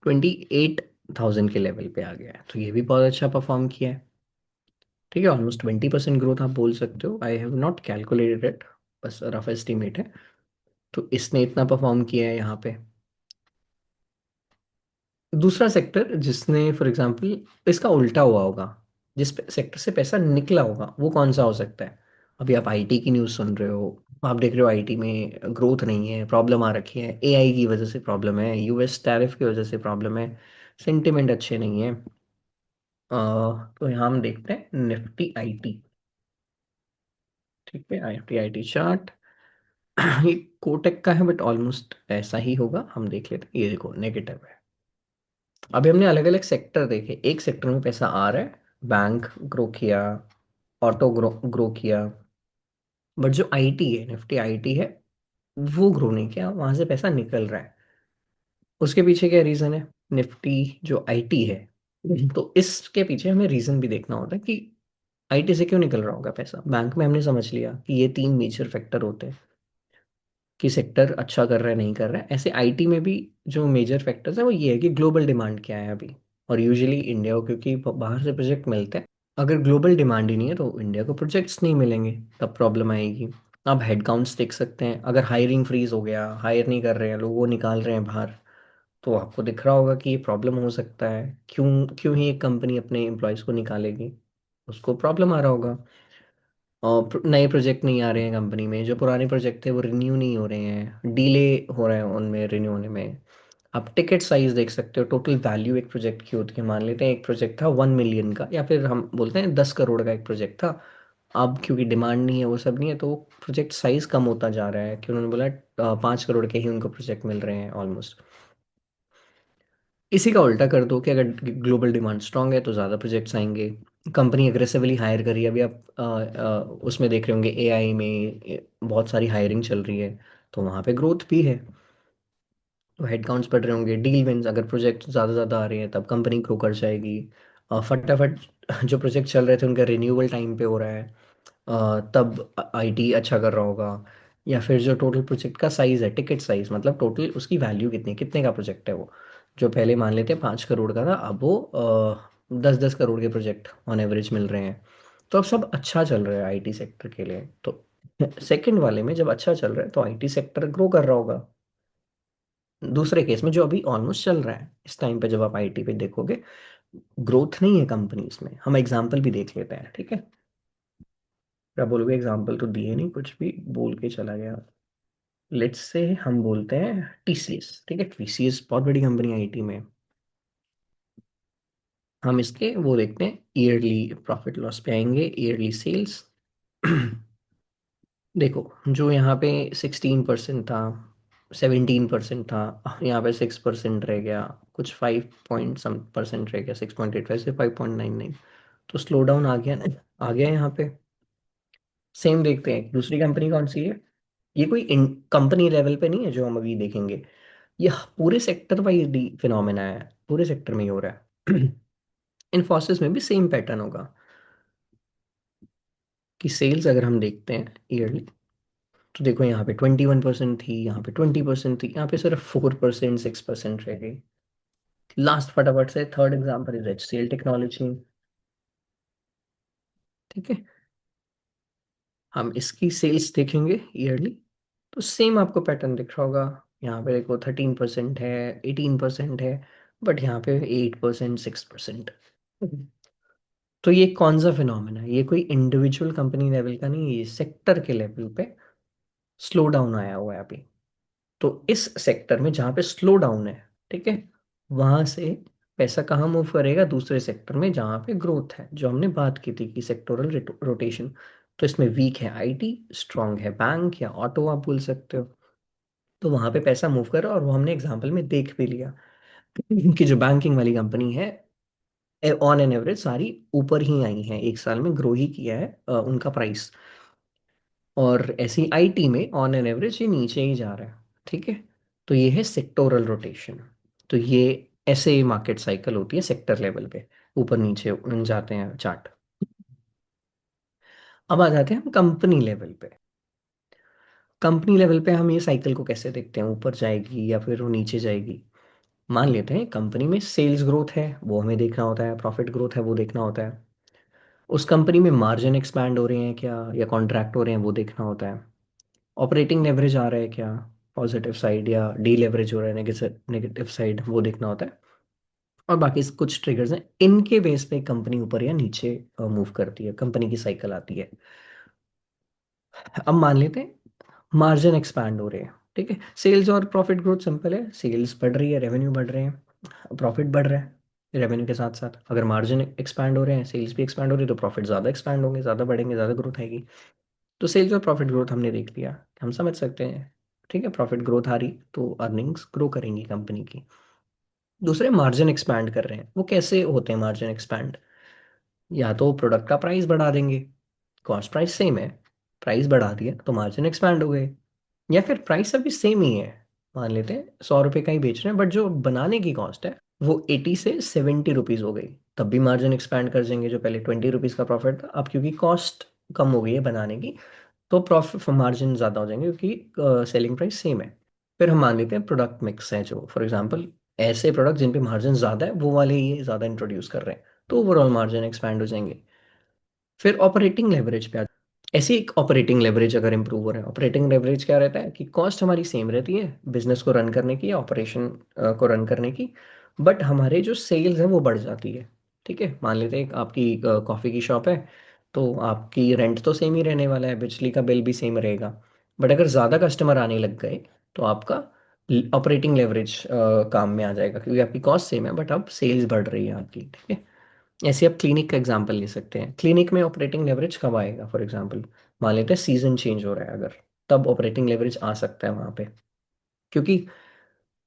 28,000 के लेवल पे आ गया है। तो ये भी बहुत अच्छा परफॉर्म किया है। ठीक है, ऑलमोस्ट 20% ग्रोथ आप बोल सकते हो। I have not calculated it, बस रफ एस्टिमेट है। तो इसने इतना परफॉर्म किया है यहाँ पे। दूसरा सेक्टर जिसने फॉर एग्जांपल इसका उल्टा हुआ होगा, जिस सेक्टर से पैसा निकला होगा, वो कौन सा हो सकता है? अभी आप आईटी की न्यूज़ सुन रहे हो, आप देख रहे हो आईटी में ग्रोथ नहीं है, प्रॉब्लम आ रखी है, एआई की वजह से प्रॉब्लम है, यूएस टैरिफ की वजह से प्रॉब्लम है, सेंटिमेंट अच्छे नहीं है। तो यहाँ हम देखते हैं निफ्टी आईटी। ठीक है, निफ्टी आईटी चार्ट ये कोटेक का है, बट ऑलमोस्ट ऐसा ही होगा। हम देख लेते हैं, ये देखो नेगेटिव है। अभी हमने अलग अलग सेक्टर देखे, एक सेक्टर में पैसा आ रहा है, बैंक ग्रो किया, ऑटो ग्रो किया, बट जो आईटी है, निफ्टी आईटी है, वो ग्रो नहीं किया, वहां से पैसा निकल रहा है। उसके पीछे क्या रीजन है? निफ्टी जो आईटी है, तो इसके पीछे हमें रीजन भी देखना होता है कि आईटी से क्यों निकल रहा होगा पैसा। बैंक में हमने समझ लिया कि ये 3 मेजर फैक्टर होते हैं, कि सेक्टर अच्छा कर रहा है नहीं कर रहा है। ऐसे आईटी में भी जो मेजर फैक्टर्स है वो ये है कि ग्लोबल डिमांड क्या है अभी। और यूजुअली इंडिया को, क्योंकि बाहर से प्रोजेक्ट मिलते हैं, अगर ग्लोबल डिमांड ही नहीं है तो इंडिया को प्रोजेक्ट्स नहीं मिलेंगे, तब प्रॉब्लम आएगी। आप हेड काउंट्स देख सकते हैं, अगर हायरिंग फ्रीज हो गया, हायर नहीं कर रहे हैं लोग, वो निकाल रहे हैं बाहर, तो आपको दिख रहा होगा कि ये प्रॉब्लम हो सकता है। क्यों क्यों ही एक कंपनी अपने एम्प्लॉयज़ को निकालेगी? उसको प्रॉब्लम आ रहा होगा। और नए प्रोजेक्ट नहीं आ रहे हैं कंपनी में, जो पुराने प्रोजेक्ट थे वो रिन्यू नहीं हो रहे हैं, डीले हो रहे हैं उनमें रिन्यू होने में। आप टिकट साइज देख सकते हो, टोटल वैल्यू एक प्रोजेक्ट की होती है। मान लेते हैं एक प्रोजेक्ट था 1 मिलियन का, या फिर हम बोलते हैं 10 करोड़ का एक प्रोजेक्ट था। अब क्योंकि डिमांड नहीं है, वो सब नहीं है, तो वो प्रोजेक्ट साइज कम होता जा रहा है, कि उन्होंने बोला 5 करोड़ के ही उनको प्रोजेक्ट मिल रहे हैं ऑलमोस्ट। इसी का उल्टा कर दो कि अगर ग्लोबल डिमांड स्ट्रांग है तो ज़्यादा प्रोजेक्ट्स आएंगे। कंपनी एग्रेसिवली हायर करी है। अभी आप उसमें देख रहे होंगे एआई में बहुत सारी हायरिंग चल रही है, तो वहाँ पे ग्रोथ भी है। तो हेड काउंट्स बढ़ रहे होंगे, डील विंस, अगर प्रोजेक्ट ज़्यादा ज़्यादा आ रहे हैं तब कंपनी ग्रो कर जाएगी। फटाफट जो प्रोजेक्ट चल रहे थे उनका रिन्यूअल टाइम पे हो रहा है, तब आईटी अच्छा कर रहा होगा। या फिर जो टोटल प्रोजेक्ट का साइज है, टिकट साइज मतलब टोटल उसकी वैल्यू कितनी, कितने का प्रोजेक्ट है वो, जो पहले मान लेते हैं 5 करोड़ का था, अब वो 10-10 करोड़ के प्रोजेक्ट ऑन एवरेज मिल रहे हैं। तो अब सब अच्छा चल रहा है आईटी सेक्टर के लिए। तो सेकंड वाले में जब अच्छा चल रहा है तो आईटी सेक्टर ग्रो कर रहा होगा। दूसरे केस में जो अभी ऑलमोस्ट चल रहा है इस टाइम पे, जब आप आईटी पे देखोगे, ग्रोथ नहीं है कंपनीज में। हम एग्जांपल भी देख लेते हैं, ठीक है। क्या बोलोगे, एग्जाम्पल तो दिए नहीं, कुछ भी बोल के चला गया। लेट्स से हम बोलते हैं टीसीएस, ठीक है, टीसीएस बहुत बड़ी कंपनी है आईटी में। हम इसके वो देखते हैं, ईयरली प्रॉफिट लॉस पे आएंगे, ईयरली सेल्स। देखो, जो यहाँ पे 16% था, 17% था, यहाँ पे 6% रह गया, कुछ 5 पॉइंट सम % रह गया, 6.85 से 5.99। तो स्लो डाउन आ गया ना, आ गया यहाँ पे। सेम देखते हैं दूसरी कंपनी कौन सी है। ये कोई कंपनी लेवल पे नहीं है जो हम अभी देखेंगे, ये पूरे सेक्टर वाइज फिनोमेना है, पूरे सेक्टर में ही हो रहा है। इन्फोसिस में भी सेम पैटर्न होगा कि सेल्स अगर हम देखते हैं ईयरली, तो देखो यहाँ पे 21% थी, यहाँ पे 20% थी, यहाँ पे सिर्फ 4% 6% रह गई। लास्ट फटाफट से third example is HCL technology. ठीक है, हम इसकी सेल्स देखेंगे ईयरली, तो सेम आपको पैटर्न दिख रहा होगा। यहाँ पे देखो 13% है, 18% है, बट यहाँ पे 8% 6%। तो ये कौन सा फिनोमेना है, ये कोई इंडिविजुअल कंपनी लेवल का नहीं है, ये सेक्टर के लेवल पे स्लो डाउन आया हुआ है अभी। तो इस सेक्टर में जहाँ पे स्लो डाउन है, ठीक है, वहां से पैसा कहाँ मूव करेगा, दूसरे सेक्टर में जहाँ पे ग्रोथ है, जो हमने बात की थी कि सेक्टोरल रोटेशन। तो इसमें वीक है आईटी, स्ट्रांग है बैंक या ऑटो, आप बोल सकते हो। तो वहां पे पैसा मूव कर रहा है, और वो हमने एग्जाम्पल में देख भी लिया कि जो बैंकिंग वाली कंपनी है, ऑन एन एवरेज सारी ऊपर ही आई हैं, एक साल में ग्रो ही किया है उनका प्राइस। और ऐसी आईटी में ऑन एन एवरेज ये नीचे ही जा रहा है। ठीक है, तो ये है सेक्टोरल रोटेशन। तो ये ऐसे मार्केट साइकिल होती है सेक्टर लेवल पे, ऊपर नीचे जाते हैं चार्ट। अब आ जाते हैं हम कंपनी लेवल पे। कंपनी लेवल पे हम ये साइकिल को कैसे देखते हैं, ऊपर जाएगी या फिर वो नीचे जाएगी। मान लेते हैं कंपनी में सेल्स ग्रोथ है, वो हमें देखना होता है, प्रॉफिट ग्रोथ है वो देखना होता है, उस कंपनी में मार्जिन एक्सपैंड हो रहे हैं क्या या कॉन्ट्रैक्ट हो रहे हैं वो देखना होता है, ऑपरेटिंग लेवरेज आ रहा है क्या, पॉजिटिव साइड या डी लेवरेज हो रहा है नेगेटिव नेगेटिव साइड, वो देखना होता है। और बाकी कुछ ट्रिगर्स हैं, इनके बेस पे कंपनी ऊपर या नीचे मूव करती है, कंपनी की साइकिल आती है। अब मान लेते हैं मार्जिन एक्सपैंड हो रहे हैं, ठीक है, सेल्स और प्रॉफिट ग्रोथ सिंपल है, सेल्स बढ़ रही है, रेवेन्यू बढ़ रहे हैं, प्रॉफिट बढ़ रहा है रेवेन्यू के साथ साथ। अगर मार्जिन एक्सपैंड हो रहे हैं, सेल्स भी एक्सपैंड हो रही है, तो प्रॉफिट ज़्यादा एक्सपैंड होंगे, ज़्यादा बढ़ेंगे, ज़्यादा ग्रोथ आएगी। तो सेल्स और प्रॉफिट ग्रोथ हमने देख लिया, हम समझ सकते हैं, ठीक है, प्रॉफिट ग्रोथ आ रही तो अर्निंग्स ग्रो करेंगी कंपनी की। दूसरे मार्जिन एक्सपैंड कर रहे हैं, वो कैसे होते हैं मार्जिन एक्सपैंड, या तो प्रोडक्ट का प्राइस बढ़ा देंगे, कॉस्ट प्राइस सेम है, प्राइस बढ़ा दिया तो मार्जिन एक्सपैंड हो गए। या फिर प्राइस अभी सेम ही है, मान लेते हैं 100 रुपये का ही बेच रहे हैं, बट जो बनाने की कॉस्ट है वो 80 से 70 रुपीज़ हो गई, तब भी मार्जिन एक्सपैंड कर देंगे। जो पहले 20 रुपीज़ का प्रॉफिट था, अब क्योंकि कॉस्ट कम हो गई है बनाने की, तो प्रॉफिट मार्जिन ज़्यादा हो जाएंगे क्योंकि सेलिंग प्राइस सेम है। फिर हम मान लेते हैं प्रोडक्ट मिक्स है, जो फॉर एग्जांपल ऐसे प्रोडक्ट जिन पे मार्जिन ज़्यादा है वो वाले ये ज़्यादा इंट्रोड्यूस कर रहे हैं, तो ओवरऑल मार्जिन एक्सपैंड हो जाएंगे। फिर ऑपरेटिंग लेवरेज पे ऐसी एक ऑपरेटिंग लेवरेज अगर इंप्रूव हो रहा है, ऑपरेटिंग लेवरेज क्या रहता है कि कॉस्ट हमारी सेम रहती है बिजनेस को रन करने की या ऑपरेशन को रन करने की, बट हमारे जो सेल्स हैं वो बढ़ जाती है। ठीक है, मान लेते हैं आपकी कॉफ़ी की शॉप है, तो आपकी रेंट तो सेम ही रहने वाला है, बिजली का बिल भी सेम रहेगा, बट अगर ज़्यादा कस्टमर आने लग गए तो आपका ऑपरेटिंग लेवरेज काम में आ जाएगा, क्योंकि आपकी कॉस्ट सेम है बट अब सेल्स बढ़ रही है आपकी। ठीक है, ऐसे आप क्लिनिक का एग्जांपल ले सकते हैं, क्लिनिक में ऑपरेटिंग लेवरेज कब आएगा, फॉर एग्जांपल मान लेते हैं सीजन चेंज हो रहा है अगर, तब ऑपरेटिंग लेवरेज आ सकता है वहाँ पे, क्योंकि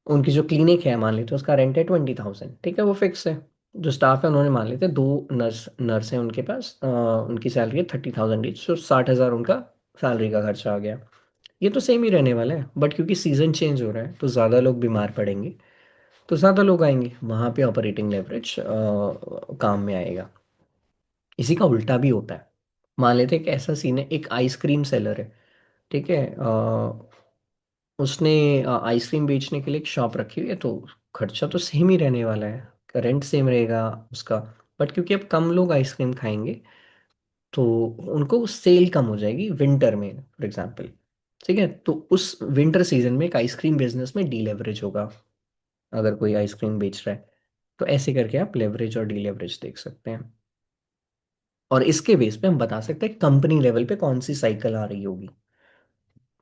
उनकी जो क्लिनिक है मान लेते हैं उसका रेंट है 20,000, ठीक है, वो फिक्स है। जो स्टाफ है उन्होंने मान लेते हैं दो नर्स हैं उनके पास, उनकी सैलरी है 30,000 ईच, तो 60,000 उनका सैलरी का खर्चा आ गया। ये तो सेम ही रहने वाला है, बट क्योंकि सीजन चेंज हो रहा है तो ज़्यादा लोग बीमार पड़ेंगे, तो ज़्यादा लोग आएंगे, वहाँ पे ऑपरेटिंग लेवरेज काम में आएगा। इसी का उल्टा भी होता है। मान लेते हैं एक ऐसा सीन है, एक आइसक्रीम सेलर है, ठीक है, उसने आइसक्रीम बेचने के लिए एक शॉप रखी हुई है, तो खर्चा तो सेम ही रहने वाला है, रेंट सेम रहेगा उसका, बट क्योंकि अब कम लोग आइसक्रीम खाएंगे, तो उनको सेल कम हो जाएगी विंटर में फॉर एग्जांपल। ठीक है, तो उस विंटर सीजन में एक आइसक्रीम बिजनेस में डी लेवरेज होगा, अगर कोई आइसक्रीम बेच रहा है। तो ऐसे करके आप लेवरेज और डी लेवरेज देख सकते हैं। और इसके बेस पे हम बता सकते हैं कंपनी लेवल पे कौन सी साइकिल आ रही होगी।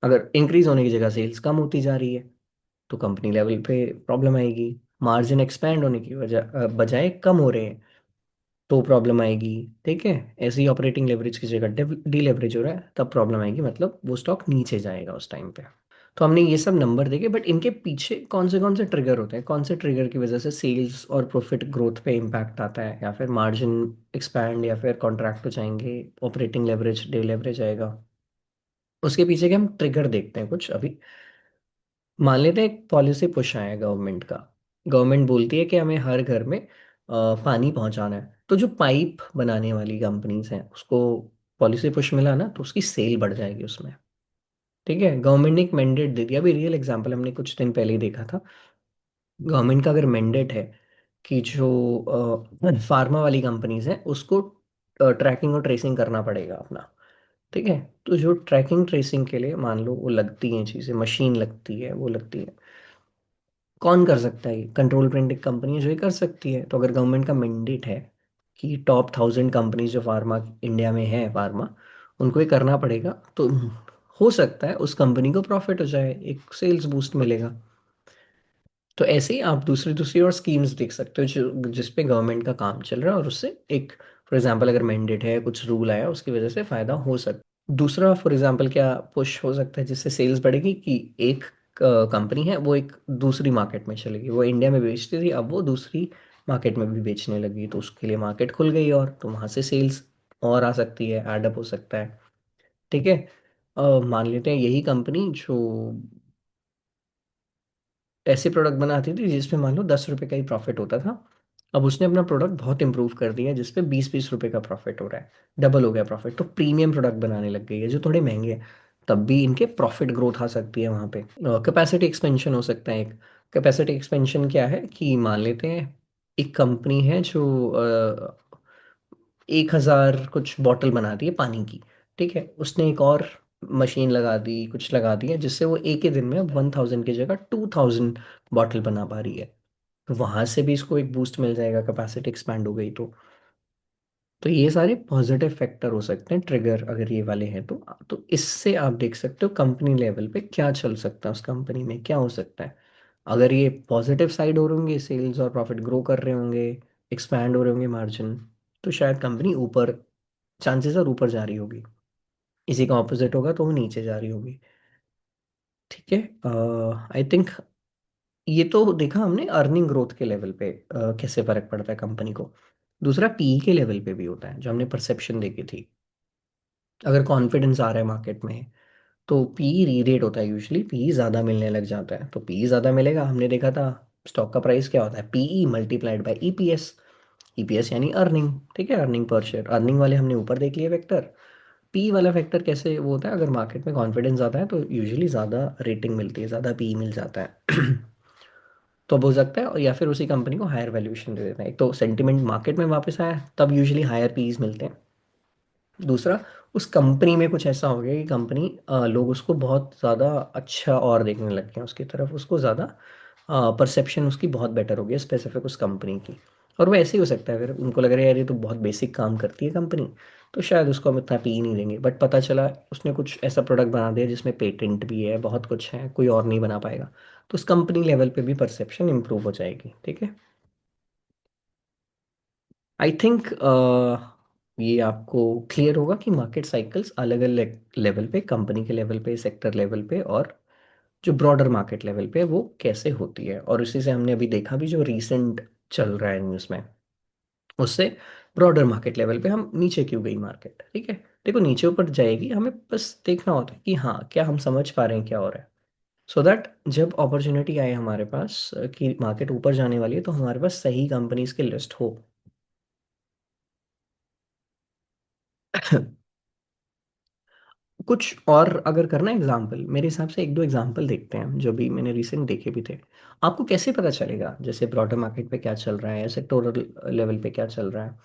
अगर इंक्रीज होने की जगह सेल्स कम होती जा रही है तो कंपनी लेवल पे प्रॉब्लम आएगी। मार्जिन एक्सपैंड होने की बजाय कम हो रहे हैं तो प्रॉब्लम आएगी। ठीक है, ऐसे ही ऑपरेटिंग लेवरेज की जगह डी लेवरेज हो रहा है तब प्रॉब्लम आएगी, मतलब वो स्टॉक नीचे जाएगा उस टाइम पे। तो हमने ये सब नंबर देखे, बट इनके पीछे कौन से ट्रिगर होते हैं, कौन से ट्रिगर की वजह से सेल्स और प्रॉफिट ग्रोथ पे इम्पैक्ट आता है, या फिर मार्जिन एक्सपैंड या फिर कॉन्ट्रैक्ट हो जाएंगे, ऑपरेटिंग लेवरेज डे लेवरेज आएगा। उसके पीछे के हम ट्रिगर देखते हैं कुछ अभी। मान लेते हैं एक पॉलिसी पुश आया गवर्नमेंट का। गवर्नमेंट बोलती है कि हमें हर घर में पानी पहुंचाना है, तो जो पाइप बनाने वाली कंपनीज हैं उसको पॉलिसी पुश मिला ना, तो उसकी सेल बढ़ जाएगी उसमें। ठीक है, गवर्नमेंट ने एक मैंडेट दे दिया। अभी रियल एग्जांपल हमने कुछ दिन पहले ही देखा था। गवर्नमेंट का अगर मैंडेट है कि जो फार्मा वाली कंपनीज हैं उसको ट्रैकिंग और ट्रेसिंग करना पड़ेगा अपना। ठीक है, तो जो ट्रैकिंग ट्रेसिंग के लिए मान लो वो लगती हैं चीज़ें, मशीन लगती है, वो लगती है, कौन कर सकता है? कंट्रोल प्रिंटिंग कंपनी है जो ये कर सकती है। तो अगर गवर्नमेंट का मैंडेट है कि टॉप 1000 कंपनीज जो फार्मा इंडिया में है फार्मा, उनको ये करना पड़ेगा, तो हो सकता है उस कंपनी को प्रॉफिट हो जाए, एक सेल्स बूस्ट मिलेगा। तो ऐसे ही आप दूसरी दूसरी और स्कीम्स देख सकते हो जो जिस पे गवर्नमेंट का काम चल रहा है और उससे एक, फॉर एग्जांपल अगर मैंडेट है, कुछ रूल आया, उसकी वजह से फायदा हो सकता है। दूसरा फॉर एग्जांपल क्या पुश हो सकता है जिससे सेल्स बढ़ेगी, कि एक कंपनी है वो एक दूसरी मार्केट में चलेगी, वो इंडिया में बेचती थी अब वो दूसरी मार्केट में भी बेचने लगी, तो उसके लिए मार्केट खुल गई और तो वहाँ से सेल्स और आ सकती है, एडअप हो सकता है। ठीक है, मान लेते हैं यही कंपनी जो ऐसे प्रोडक्ट बनाती थी जिसमें मान लो 10 रुपए का ही प्रॉफिट होता था, अब उसने अपना प्रोडक्ट बहुत इंप्रूव कर दिया है जिसपे 20-20 रुपए का प्रॉफिट हो रहा है, डबल हो गया प्रॉफिट, तो प्रीमियम प्रोडक्ट बनाने लग गई है जो थोड़े महंगे हैं, तब भी इनके प्रॉफिट ग्रोथ आ सकती है वहाँ पे। कैपेसिटी एक्सपेंशन हो सकता है एक। कैपेसिटी एक्सपेंशन क्या है कि मान लेते हैं एक कंपनी है जो 1000 कुछ बॉटल बनाती है पानी की। ठीक है, उसने एक और मशीन लगा दी, कुछ लगा दिया जिससे वो एक ही दिन में 1000 की जगह 2000 बॉटल बना पा रही है। तो वहां से भी इसको एक बूस्ट मिल जाएगा, कैपेसिटी एक्सपैंड हो गई तो ये सारे पॉजिटिव फैक्टर हो सकते हैं ट्रिगर, अगर ये वाले हैं तो इससे आप देख सकते हो कंपनी लेवल पे क्या चल सकता है, उस कंपनी में क्या हो सकता है। अगर ये पॉजिटिव साइड हो रहे होंगे, सेल्स और प्रॉफिट ग्रो कर रहे होंगे, एक्सपैंड हो रहे होंगे मार्जिन, तो शायद कंपनी ऊपर, चांसेस और ऊपर जा रही होगी। इसी का ऑपोजिट होगा तो वो नीचे जा रही होगी। ठीक है, आई थिंक ये तो देखा हमने अर्निंग ग्रोथ के लेवल पे कैसे फर्क पड़ता है कंपनी को। दूसरा पीई के लेवल पे भी होता है जो हमने परसेप्शन देखी थी। अगर कॉन्फिडेंस आ रहा है मार्केट में तो पीई री रेट होता है, यूजली पीई ज़्यादा मिलने लग जाता है, तो पीई ज़्यादा मिलेगा। हमने देखा था स्टॉक का प्राइस क्या होता है, PE multiplied by EPS. EPS यानी अर्निंग। ठीक है, अर्निंग पर शेयर, अर्निंग वाले हमने ऊपर देख लिए वेक्टर। पी वाला फैक्टर कैसे वो होता है, अगर मार्केट में कॉन्फिडेंस आता है तो यूजुअली ज़्यादा रेटिंग मिलती है, ज़्यादा पी मिल जाता है। तो अब हो सकता है, और या फिर उसी कंपनी को हायर वैल्यूएशन दे देते हैं। एक तो सेंटिमेंट मार्केट में वापस आया तब यूजुअली हायर पीज मिलते हैं। दूसरा, उस कंपनी में कुछ ऐसा हो गया कि कंपनी, लोग उसको बहुत ज़्यादा अच्छा और देखने लग गए हैं उसकी तरफ, उसको ज़्यादा परसेप्शन उसकी बहुत बेटर हो गई स्पेसिफिक उस कंपनी की। और वो ऐसे ही हो सकता है, अगर उनको लग रहा है यार ये तो बहुत बेसिक काम करती है कंपनी, तो शायद उसको हम इतना पी नहीं देंगे, बट पता चला उसने कुछ ऐसा प्रोडक्ट बना दिया जिसमें पेटेंट भी है, बहुत कुछ है, कोई और नहीं बना पाएगा, तो उस कंपनी लेवल पे भी परसेप्शन इंप्रूव हो जाएगी। ठीक है, आई थिंक ये आपको क्लियर होगा कि मार्केट साइकिल्स अलग अलग लेवल पे, कंपनी के लेवल पे, सेक्टर लेवल पे, और जो ब्रॉडर मार्केट लेवल पे वो कैसे होती है। और इसी से हमने अभी देखा भी जो रीसेंट चल रहा है न्यूज़ में, उससे ब्रॉडर मार्केट लेवल पे हम नीचे क्यों गई मार्केट। ठीक है, देखो नीचे ऊपर जाएगी, हमें बस देखना होता है कि हाँ क्या हम समझ पा रहे हैं क्या हो रहा है, सो दैट जब अपॉर्चुनिटी आए हमारे पास कि मार्केट ऊपर जाने वाली है तो हमारे पास सही कंपनीज की लिस्ट हो। कुछ और अगर करना एग्जाम्पल, मेरे हिसाब से एक दो एग्जाम्पल देखते हैं जो भी मैंने रिसेंट देखे भी थे। आपको कैसे पता चलेगा जैसे ब्रॉडर मार्केट पे क्या चल रहा है या सेक्टोरल लेवल पे क्या चल रहा है?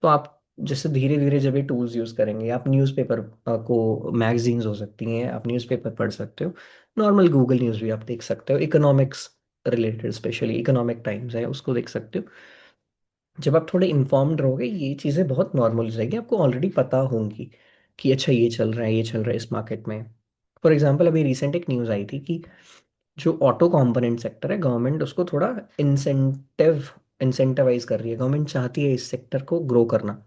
तो आप जैसे धीरे धीरे जब ये टूल्स यूज़ करेंगे, आप न्यूज़पेपर को, मैगजीन्स हो सकती हैं, आप न्यूज़पेपर पढ़ सकते हो, नॉर्मल गूगल न्यूज़ भी आप देख सकते हो, economics related, specially economic times है उसको देख सकते हो। जब आप थोड़े इन्फॉर्म्ड रहोगे ये चीज़ें बहुत नॉर्मल हो जाएगी, आपको ऑलरेडी पता होंगी कि अच्छा ये चल रहा है, ये चल रहा है इस मार्केट में। फॉर एग्जांपल अभी रिसेंट एक न्यूज़ आई थी कि जो ऑटो कंपोनेंट सेक्टर है, गवर्नमेंट उसको थोड़ा इंसेंटिवाइज कर रही है, गवर्नमेंट चाहती है इस सेक्टर को ग्रो करना।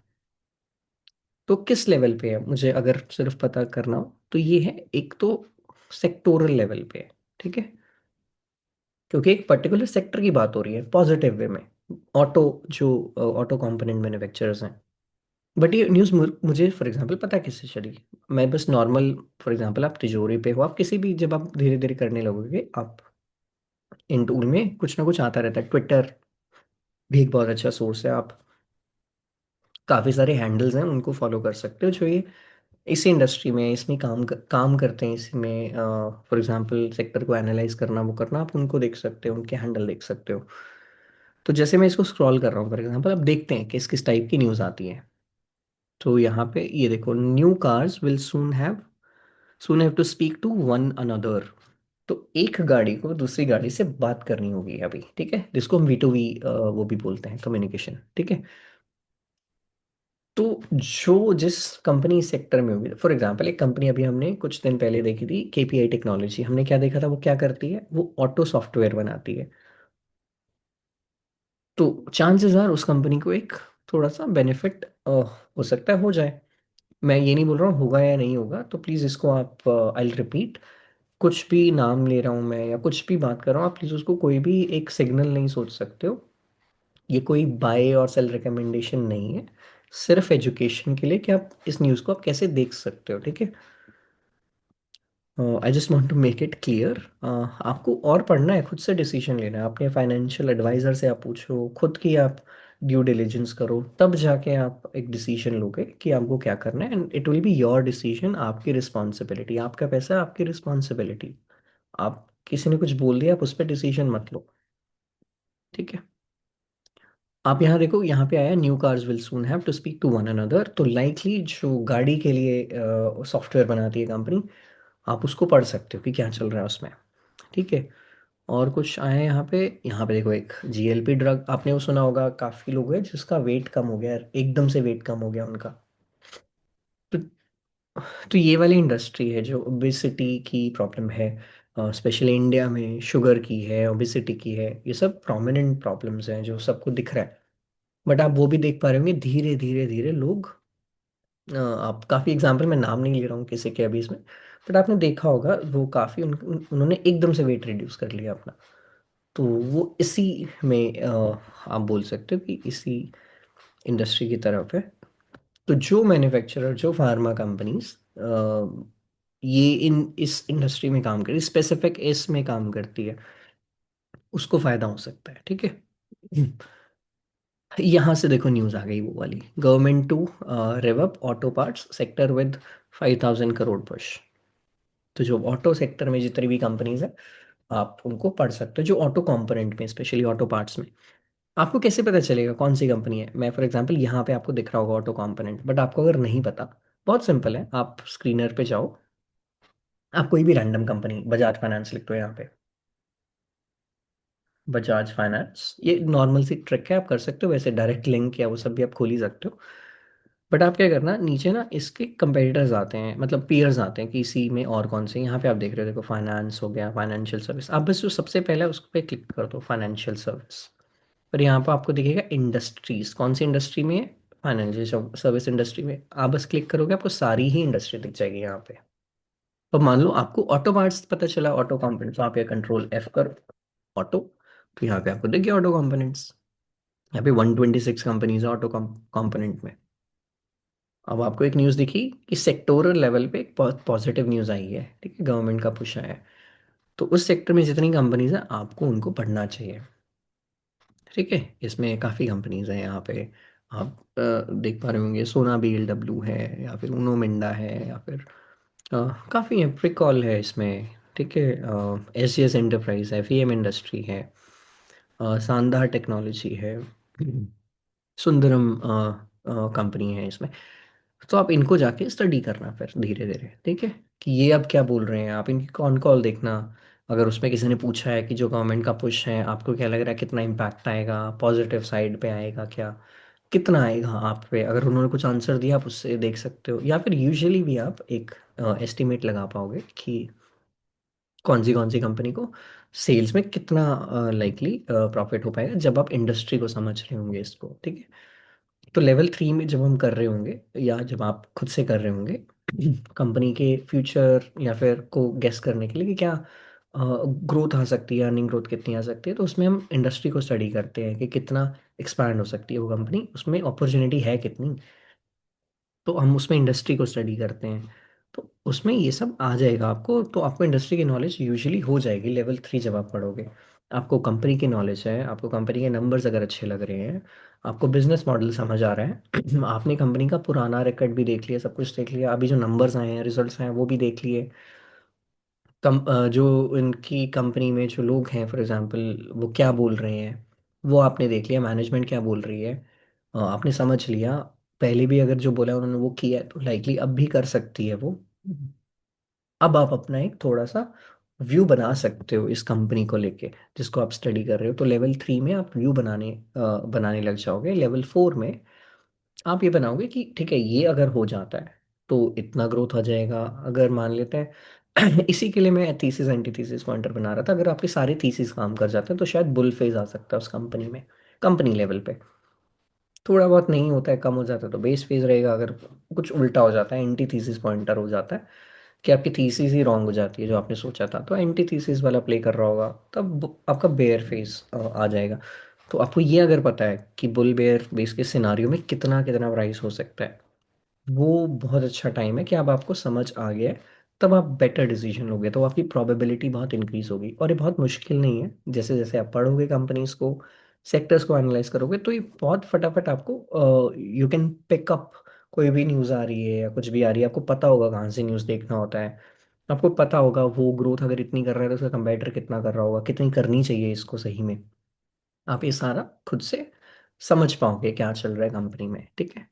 तो किस लेवल पे है, मुझे अगर सिर्फ पता करना हो तो ये है, एक तो सेक्टोरल लेवल पे है, ठीक है, क्योंकि एक पर्टिकुलर सेक्टर की बात हो रही है पॉजिटिव वे में, ऑटो, जो ऑटो कंपोनेंट मैन्युफैक्चरर्स हैं। बट ये न्यूज़ मुझे फॉर एग्जांपल पता है किससे चली। मैं बस नॉर्मल, फॉर एग्जांपल आप तिजोरी पे हो, आप किसी भी, जब आप धीरे धीरे करने लगोगे, आप इन टूल में कुछ ना कुछ आता रहता है। ट्विटर भी एक बहुत अच्छा सोर्स है, आप काफ़ी सारे हैंडल्स हैं उनको फॉलो कर सकते हो जो ये इसी इंडस्ट्री में, इसमें काम करते हैं, इसी में फॉर एग्जांपल सेक्टर को एनालाइज करना, वो करना, आप उनको देख सकते हो, उनके हैंडल देख सकते हो। तो जैसे मैं इसको स्क्रॉल कर रहा हूँ फॉर एग्जांपल, अब देखते हैं किस किस टाइप की न्यूज़ आती है। तो यहाँ पे ये देखो, new cars will soon have to speak to one another. तो एक गाड़ी को दूसरी गाड़ी से बात करनी होगी अभी, ठीक है, जिसको हम V2V वो भी बोलते हैं, कम्युनिकेशन, ठीक है। तो जो जिस कंपनी सेक्टर में होगी, फॉर एग्जांपल एक कंपनी अभी हमने कुछ दिन पहले देखी थी, KPI टेक्नोलॉजी, हमने क्या देखा था, वो क्या करती है, वो ऑटो सॉफ्टवेयर बनाती है। तो चांसेस आर उस कंपनी को एक थोड़ा सा बेनिफिट हो सकता है, हो जाए। मैं ये नहीं बोल रहा हूँ होगा या नहीं होगा, तो प्लीज़ इसको आप, आई रिपीट, कुछ भी नाम ले रहा हूँ मैं या कुछ भी बात कर रहा हूँ, आप प्लीज़ उसको कोई भी एक सिग्नल नहीं सोच सकते हो। ये कोई बाय और सेल रिकमेंडेशन नहीं है, सिर्फ एजुकेशन के लिए कि आप इस न्यूज़ को आप कैसे देख सकते हो, ठीक है। I just want to make it clear, आपको और पढ़ना है, खुद से डिसीजन लेना है, अपने फाइनेंशियल एडवाइज़र से आप पूछो, खुद की आप ड्यू डिलिजेंस करो, तब जाके आप एक डिसीजन लोगे कि आपको क्या करना है, and it will be your decision, आपकी रिस्पॉन्सिबिलिटी, आपका पैसा आपकी रिस्पॉन्सिबिलिटी। आप, किसी ने कुछ बोल दिया, आप उस पर डिसीजन मत लो, ठीक है। आप यहाँ देखो, यहाँ पे आया new cars will soon have to speak to one another, तो लाइकली जो गाड़ी के लिए सॉफ्टवेयर बनाती है कंपनी, आप उसको पढ़ सकते हो कि क्या चल रहा है उसमें, ठीक है। और कुछ आए हैं यहाँ पे देखो, एक GLP ड्रग, आपने वो सुना होगा, काफ़ी लोग हैं जिसका वेट कम हो गया, एकदम से वेट कम हो गया उनका। तो तो ये वाली इंडस्ट्री है जो ओबेसिटी की प्रॉब्लम है, स्पेशली इंडिया में शुगर की है, ओबेसिटी की है, ये सब प्रोमिनेंट प्रॉब्लम्स हैं जो सबको दिख रहा है। बट आप वो भी देख पा रहे होंगे, धीरे धीरे धीरे लोग, आप काफ़ी एग्जांपल, मैं नाम नहीं ले रहा हूँ किसी के अभी इसमें, बट आपने देखा होगा वो काफ़ी उन्होंने एकदम से वेट रिड्यूस कर लिया अपना। तो वो इसी में, आप बोल सकते हो कि इसी इंडस्ट्री की तरफ है। तो जो मैन्युफैक्चरर, जो फार्मा कंपनीज ये इन इस इंडस्ट्री में काम करी, स्पेसिफिक इसमें काम करती है, उसको फायदा हो सकता है, ठीक है। यहाँ से देखो न्यूज़ आ गई वो वाली, government to rev up auto parts sector with 5,000 crore push. तो जो ऑटो सेक्टर में जितनी भी कंपनीज है, आप उनको पढ़ सकते हो, जो ऑटो कंपोनेंट में, स्पेशली ऑटो पार्ट्स में। आपको कैसे पता चलेगा कौन सी कंपनी है, मैं फॉर एग्जांपल यहाँ पे आपको दिख रहा होगा ऑटो कंपोनेंट, बट आपको अगर नहीं पता, बहुत सिंपल है, आप स्क्रीनर पे जाओ, आप कोई भी रैंडम कंपनी, बजाज फाइनेंस लिख दो यहाँ पे, बजाज फाइनेंस, ये नॉर्मल सी ट्रिक है, आप कर सकते हो, वैसे डायरेक्ट लिंक या वो सब भी आप खोल ही सकते हो। बट आप क्या करना, नीचे ना इसके कंपेटिटर्स आते हैं, मतलब पीयर्स आते हैं कि इसी में और कौन से, यहाँ पे आप देख रहे हो, देखो फाइनेंस हो गया, फाइनेंशियल सर्विस, आप बस जो सबसे पहले उस पर क्लिक कर दो, फाइनेंशियल सर्विस। पर यहाँ पर आपको दिखेगा इंडस्ट्रीज, कौन सी इंडस्ट्री में है, फाइनेंशियल सर्विस इंडस्ट्री में, आप बस क्लिक करोगे, आपको सारी ही इंडस्ट्री दिख जाएगी यहाँ पे। अब मान लो आपको ऑटो पार्ट्स पता चला, ऑटो कंपोनेंट्स, तो आप यहाँ कंट्रोल F कर, ऑटो, तो यहाँ पे आपको दिख गया ऑटो कंपोनेंट्स। यहाँ पे 126 कंपनीज है ऑटो कंपोनेंट में। अब आपको एक न्यूज़ दिखी कि सेक्टोरल लेवल पे एक बहुत पॉजिटिव न्यूज़ आई है, ठीक है, गवर्नमेंट का पुश आया है। तो उस सेक्टर में जितनी कंपनीज हैं, आपको उनको पढ़ना चाहिए, ठीक है। इसमें काफ़ी कंपनीज हैं यहाँ पे, आप देख पा रहे होंगे, सोना BLW है, या फिर उनो मिंडा है, या फिर काफ़ी है, प्रिकॉल है इसमें, ठीक है, SGS एंटरप्राइज है, FEM इंडस्ट्री है, शानदार टेक्नोलॉजी है, सुंदरम कंपनी है इसमें। तो आप इनको जाके स्टडी करना फिर धीरे धीरे, ठीक है, कि ये अब क्या बोल रहे हैं, आप इनकी कॉन कॉल देखना, अगर उसमें किसी ने पूछा है कि जो गवर्नमेंट का पुश है आपको क्या लग रहा है कितना इम्पैक्ट आएगा, पॉजिटिव साइड पे आएगा क्या, कितना आएगा आप पे, अगर उन्होंने कुछ आंसर दिया आप उससे देख सकते हो, या फिर यूजुअली भी आप एक एस्टिमेट लगा पाओगे कि कौन सी कंपनी को सेल्स में कितना लाइकली प्रॉफिट हो पाएगा जब आप इंडस्ट्री को समझ रहे होंगे इसको, ठीक है। तो लेवल 3 में जब हम कर रहे होंगे या जब आप खुद से कर रहे होंगे कंपनी के फ्यूचर या फिर को गेस करने के लिए कि क्या ग्रोथ आ सकती है, अर्निंग ग्रोथ कितनी आ सकती है, तो उसमें हम इंडस्ट्री को स्टडी करते हैं कि कितना एक्सपैंड हो सकती है वो कंपनी, उसमें अपॉर्चुनिटी है कितनी। तो हम उसमें इंडस्ट्री को स्टडी करते हैं, तो उसमें ये सब आ जाएगा आपको, तो आपको इंडस्ट्री की नॉलेज यूजुअली हो जाएगी लेवल 3 जब आप पढ़ोगे। आपको कंपनी की नॉलेज है, आपको कंपनी के नंबर्स अगर अच्छे लग रहे हैं, आपको बिजनेस मॉडल समझ आ रहा है आपने कंपनी का पुराना रिकॉर्ड भी देख लिया, सब कुछ देख लिया, अभी जो नंबर्स आए हैं रिजल्ट्स आए हैं वो भी देख लिए, जो इनकी कंपनी में जो लोग हैं फॉर एग्जांपल वो क्या बोल रहे हैं वो आपने देख लिया, मैनेजमेंट क्या बोल रही है आपने समझ लिया, पहले भी अगर जो बोला उन्होंने वो किया है तो लाइकली अब भी कर सकती है वो। अब आप अपना एक थोड़ा सा व्यू बना सकते हो इस कंपनी को लेके जिसको आप स्टडी कर रहे हो, तो लेवल 3 में आप व्यू बनाने लग जाओगे। लेवल 4 में आप ये बनाओगे कि ठीक है ये अगर हो जाता है तो इतना ग्रोथ आ जाएगा, अगर मान लेते हैं इसी के लिए मैं थीसिस एंटीथीसिस पॉइंटर बना रहा था, अगर आपके सारे थीसिस काम कर जाते हैं तो शायद बुल फेज आ सकता है उस कंपनी में, कंपनी लेवल पे। थोड़ा बहुत नहीं होता है, कम हो जाता है तो बेस फेज रहेगा, अगर कुछ उल्टा हो जाता है एंटी थीसिस पॉइंटर हो जाता है कि आपकी थीसिस ही रॉन्ग हो जाती है जो आपने सोचा था, तो एंटी थीसिस वाला प्ले कर रहा होगा, तब आपका बेयर फेज आ जाएगा। तो आपको ये अगर पता है कि बुल बेयर बेस के सिनारियो में कितना कितना प्राइस हो सकता है, वो बहुत अच्छा टाइम है कि अब आपको समझ आ गया है, तब आप बेटर डिसीजन लोगे, तो आपकी प्रोबेबिलिटी बहुत इंक्रीज होगी। और ये बहुत मुश्किल नहीं है, जैसे जैसे आप पढ़ोगे कंपनीज को, सेक्टर्स को एनालाइज करोगे, तो ये बहुत फटाफट आपको यू कैन पिक अप। कोई भी न्यूज़ आ रही है या कुछ भी आ रही है, आपको पता होगा कहाँ से न्यूज़ देखना होता है, आपको पता होगा वो ग्रोथ अगर इतनी कर रहा है तो उसका कंपेटिटर कितना कर रहा होगा, कितनी करनी चाहिए इसको सही में। आप ये सारा खुद से समझ पाओगे क्या चल रहा है कंपनी में, ठीक है।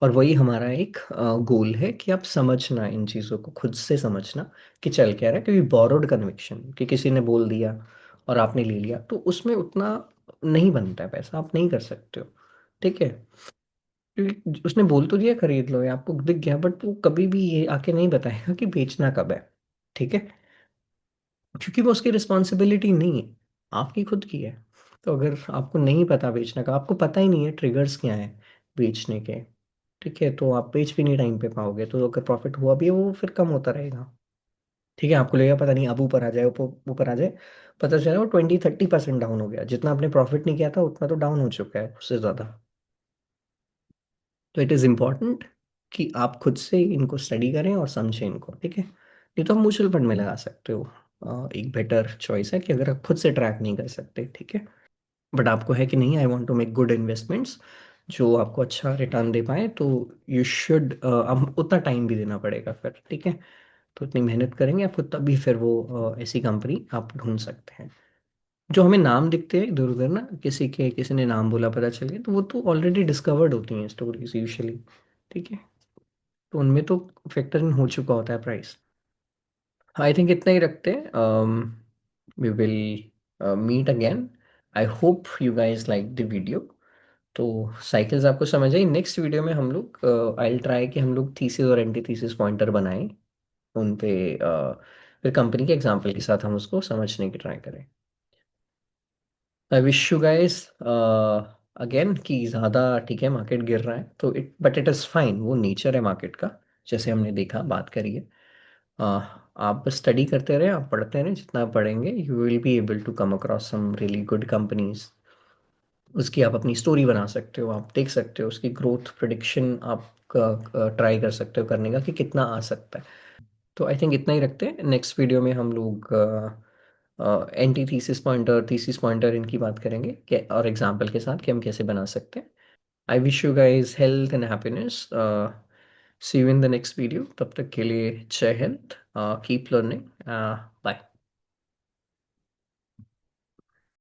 और वही हमारा एक गोल है कि आप समझना इन चीज़ों को, खुद से समझना कि चल क्या रहा है, क्योंकि बोरोड कन्विक्शन कि किसी ने बोल दिया और आपने ले लिया तो उसमें उतना नहीं बनता है पैसा, आप नहीं कर सकते हो, ठीक है। क्योंकि उसने बोल तो दिया खरीद लो या आपको दिख गया, बट वो कभी भी ये आके नहीं बताएगा कि बेचना कब है, ठीक है, क्योंकि वो उसकी रिस्पॉन्सिबिलिटी नहीं है, आपकी खुद की है। तो अगर आपको नहीं पता बेचने का, आपको पता ही नहीं है ट्रिगर्स क्या है बेचने के, ठीक है, तो आप बेच भी नहीं टाइम पे पाओगे, तो अगर प्रॉफिट हुआ भी है वो फिर कम होता रहेगा, ठीक है। आपको लगेगा पता नहीं अब ऊपर आ जाए, ऊपर ऊपर आ जाए, पता चला वो 20-30% डाउन हो गया, जितना आपने प्रॉफिट नहीं किया था उतना तो डाउन हो चुका है उससे ज़्यादा। तो इट इज़ इम्पॉर्टेंट कि आप खुद से इनको स्टडी करें और समझें इनको, ठीक है। नहीं तो आप म्यूचुअल फंड में लगा सकते हो, एक बेटर चॉइस है कि अगर आप खुद से ट्रैक नहीं कर सकते, ठीक है। बट आपको है कि नहीं I want to make good investments जो आपको अच्छा रिटर्न दे पाए, तो यू शुड अब उतना टाइम भी देना पड़ेगा फिर, ठीक है। तो इतनी मेहनत करेंगे आपको तभी फिर वो ऐसी कंपनी आप ढूंढ सकते हैं। जो हमें नाम दिखते हैं इधर उधर ना, किसी ने नाम बोला पता चल गया, तो वो तो ऑलरेडी डिस्कवर्ड होती हैं स्टोरीज यूजुअली, ठीक है। तो उनमें तो फैक्टर इन हो चुका होता है प्राइस। आई थिंक इतना ही रखते हैं, we will meet again. I hope you guys like the video. तो साइकिल्स आपको समझ आई, नेक्स्ट वीडियो में हम लोग आई ट्राई कि हम लोग थीसिस और एंटी थीसिस पॉइंटर बनाएं उन पे, फिर कंपनी के एग्जांपल के साथ हम उसको समझने की ट्राई करें। आई विश यू गाइस अगेन कि ज़्यादा, ठीक है मार्केट गिर रहा है तो इट इज़ फाइन, वो नेचर है मार्केट का, जैसे हमने देखा बात करी है। आप स्टडी करते रहे, आप पढ़ते रहे, जितना आप पढ़ेंगे you will be able to come across some really good companies. उसकी आप अपनी स्टोरी बना सकते हो, आप देख सकते हो उसकी ग्रोथ प्रिडिक्शन आपका ट्राई कर सकते हो करने का कि कितना आ सकता है। तो आई थिंक इतना ही रखते हैं, नेक्स्ट वीडियो में हम लोग एंटी थीसिस पॉइंटर इनकी बात करेंगे और एग्जाम्पल के साथ कि हम कैसे बना सकते हैं। I wish you guys health and happiness, see you in the next video, तब तक के लिए जय हिंद, कीप लर्निंग।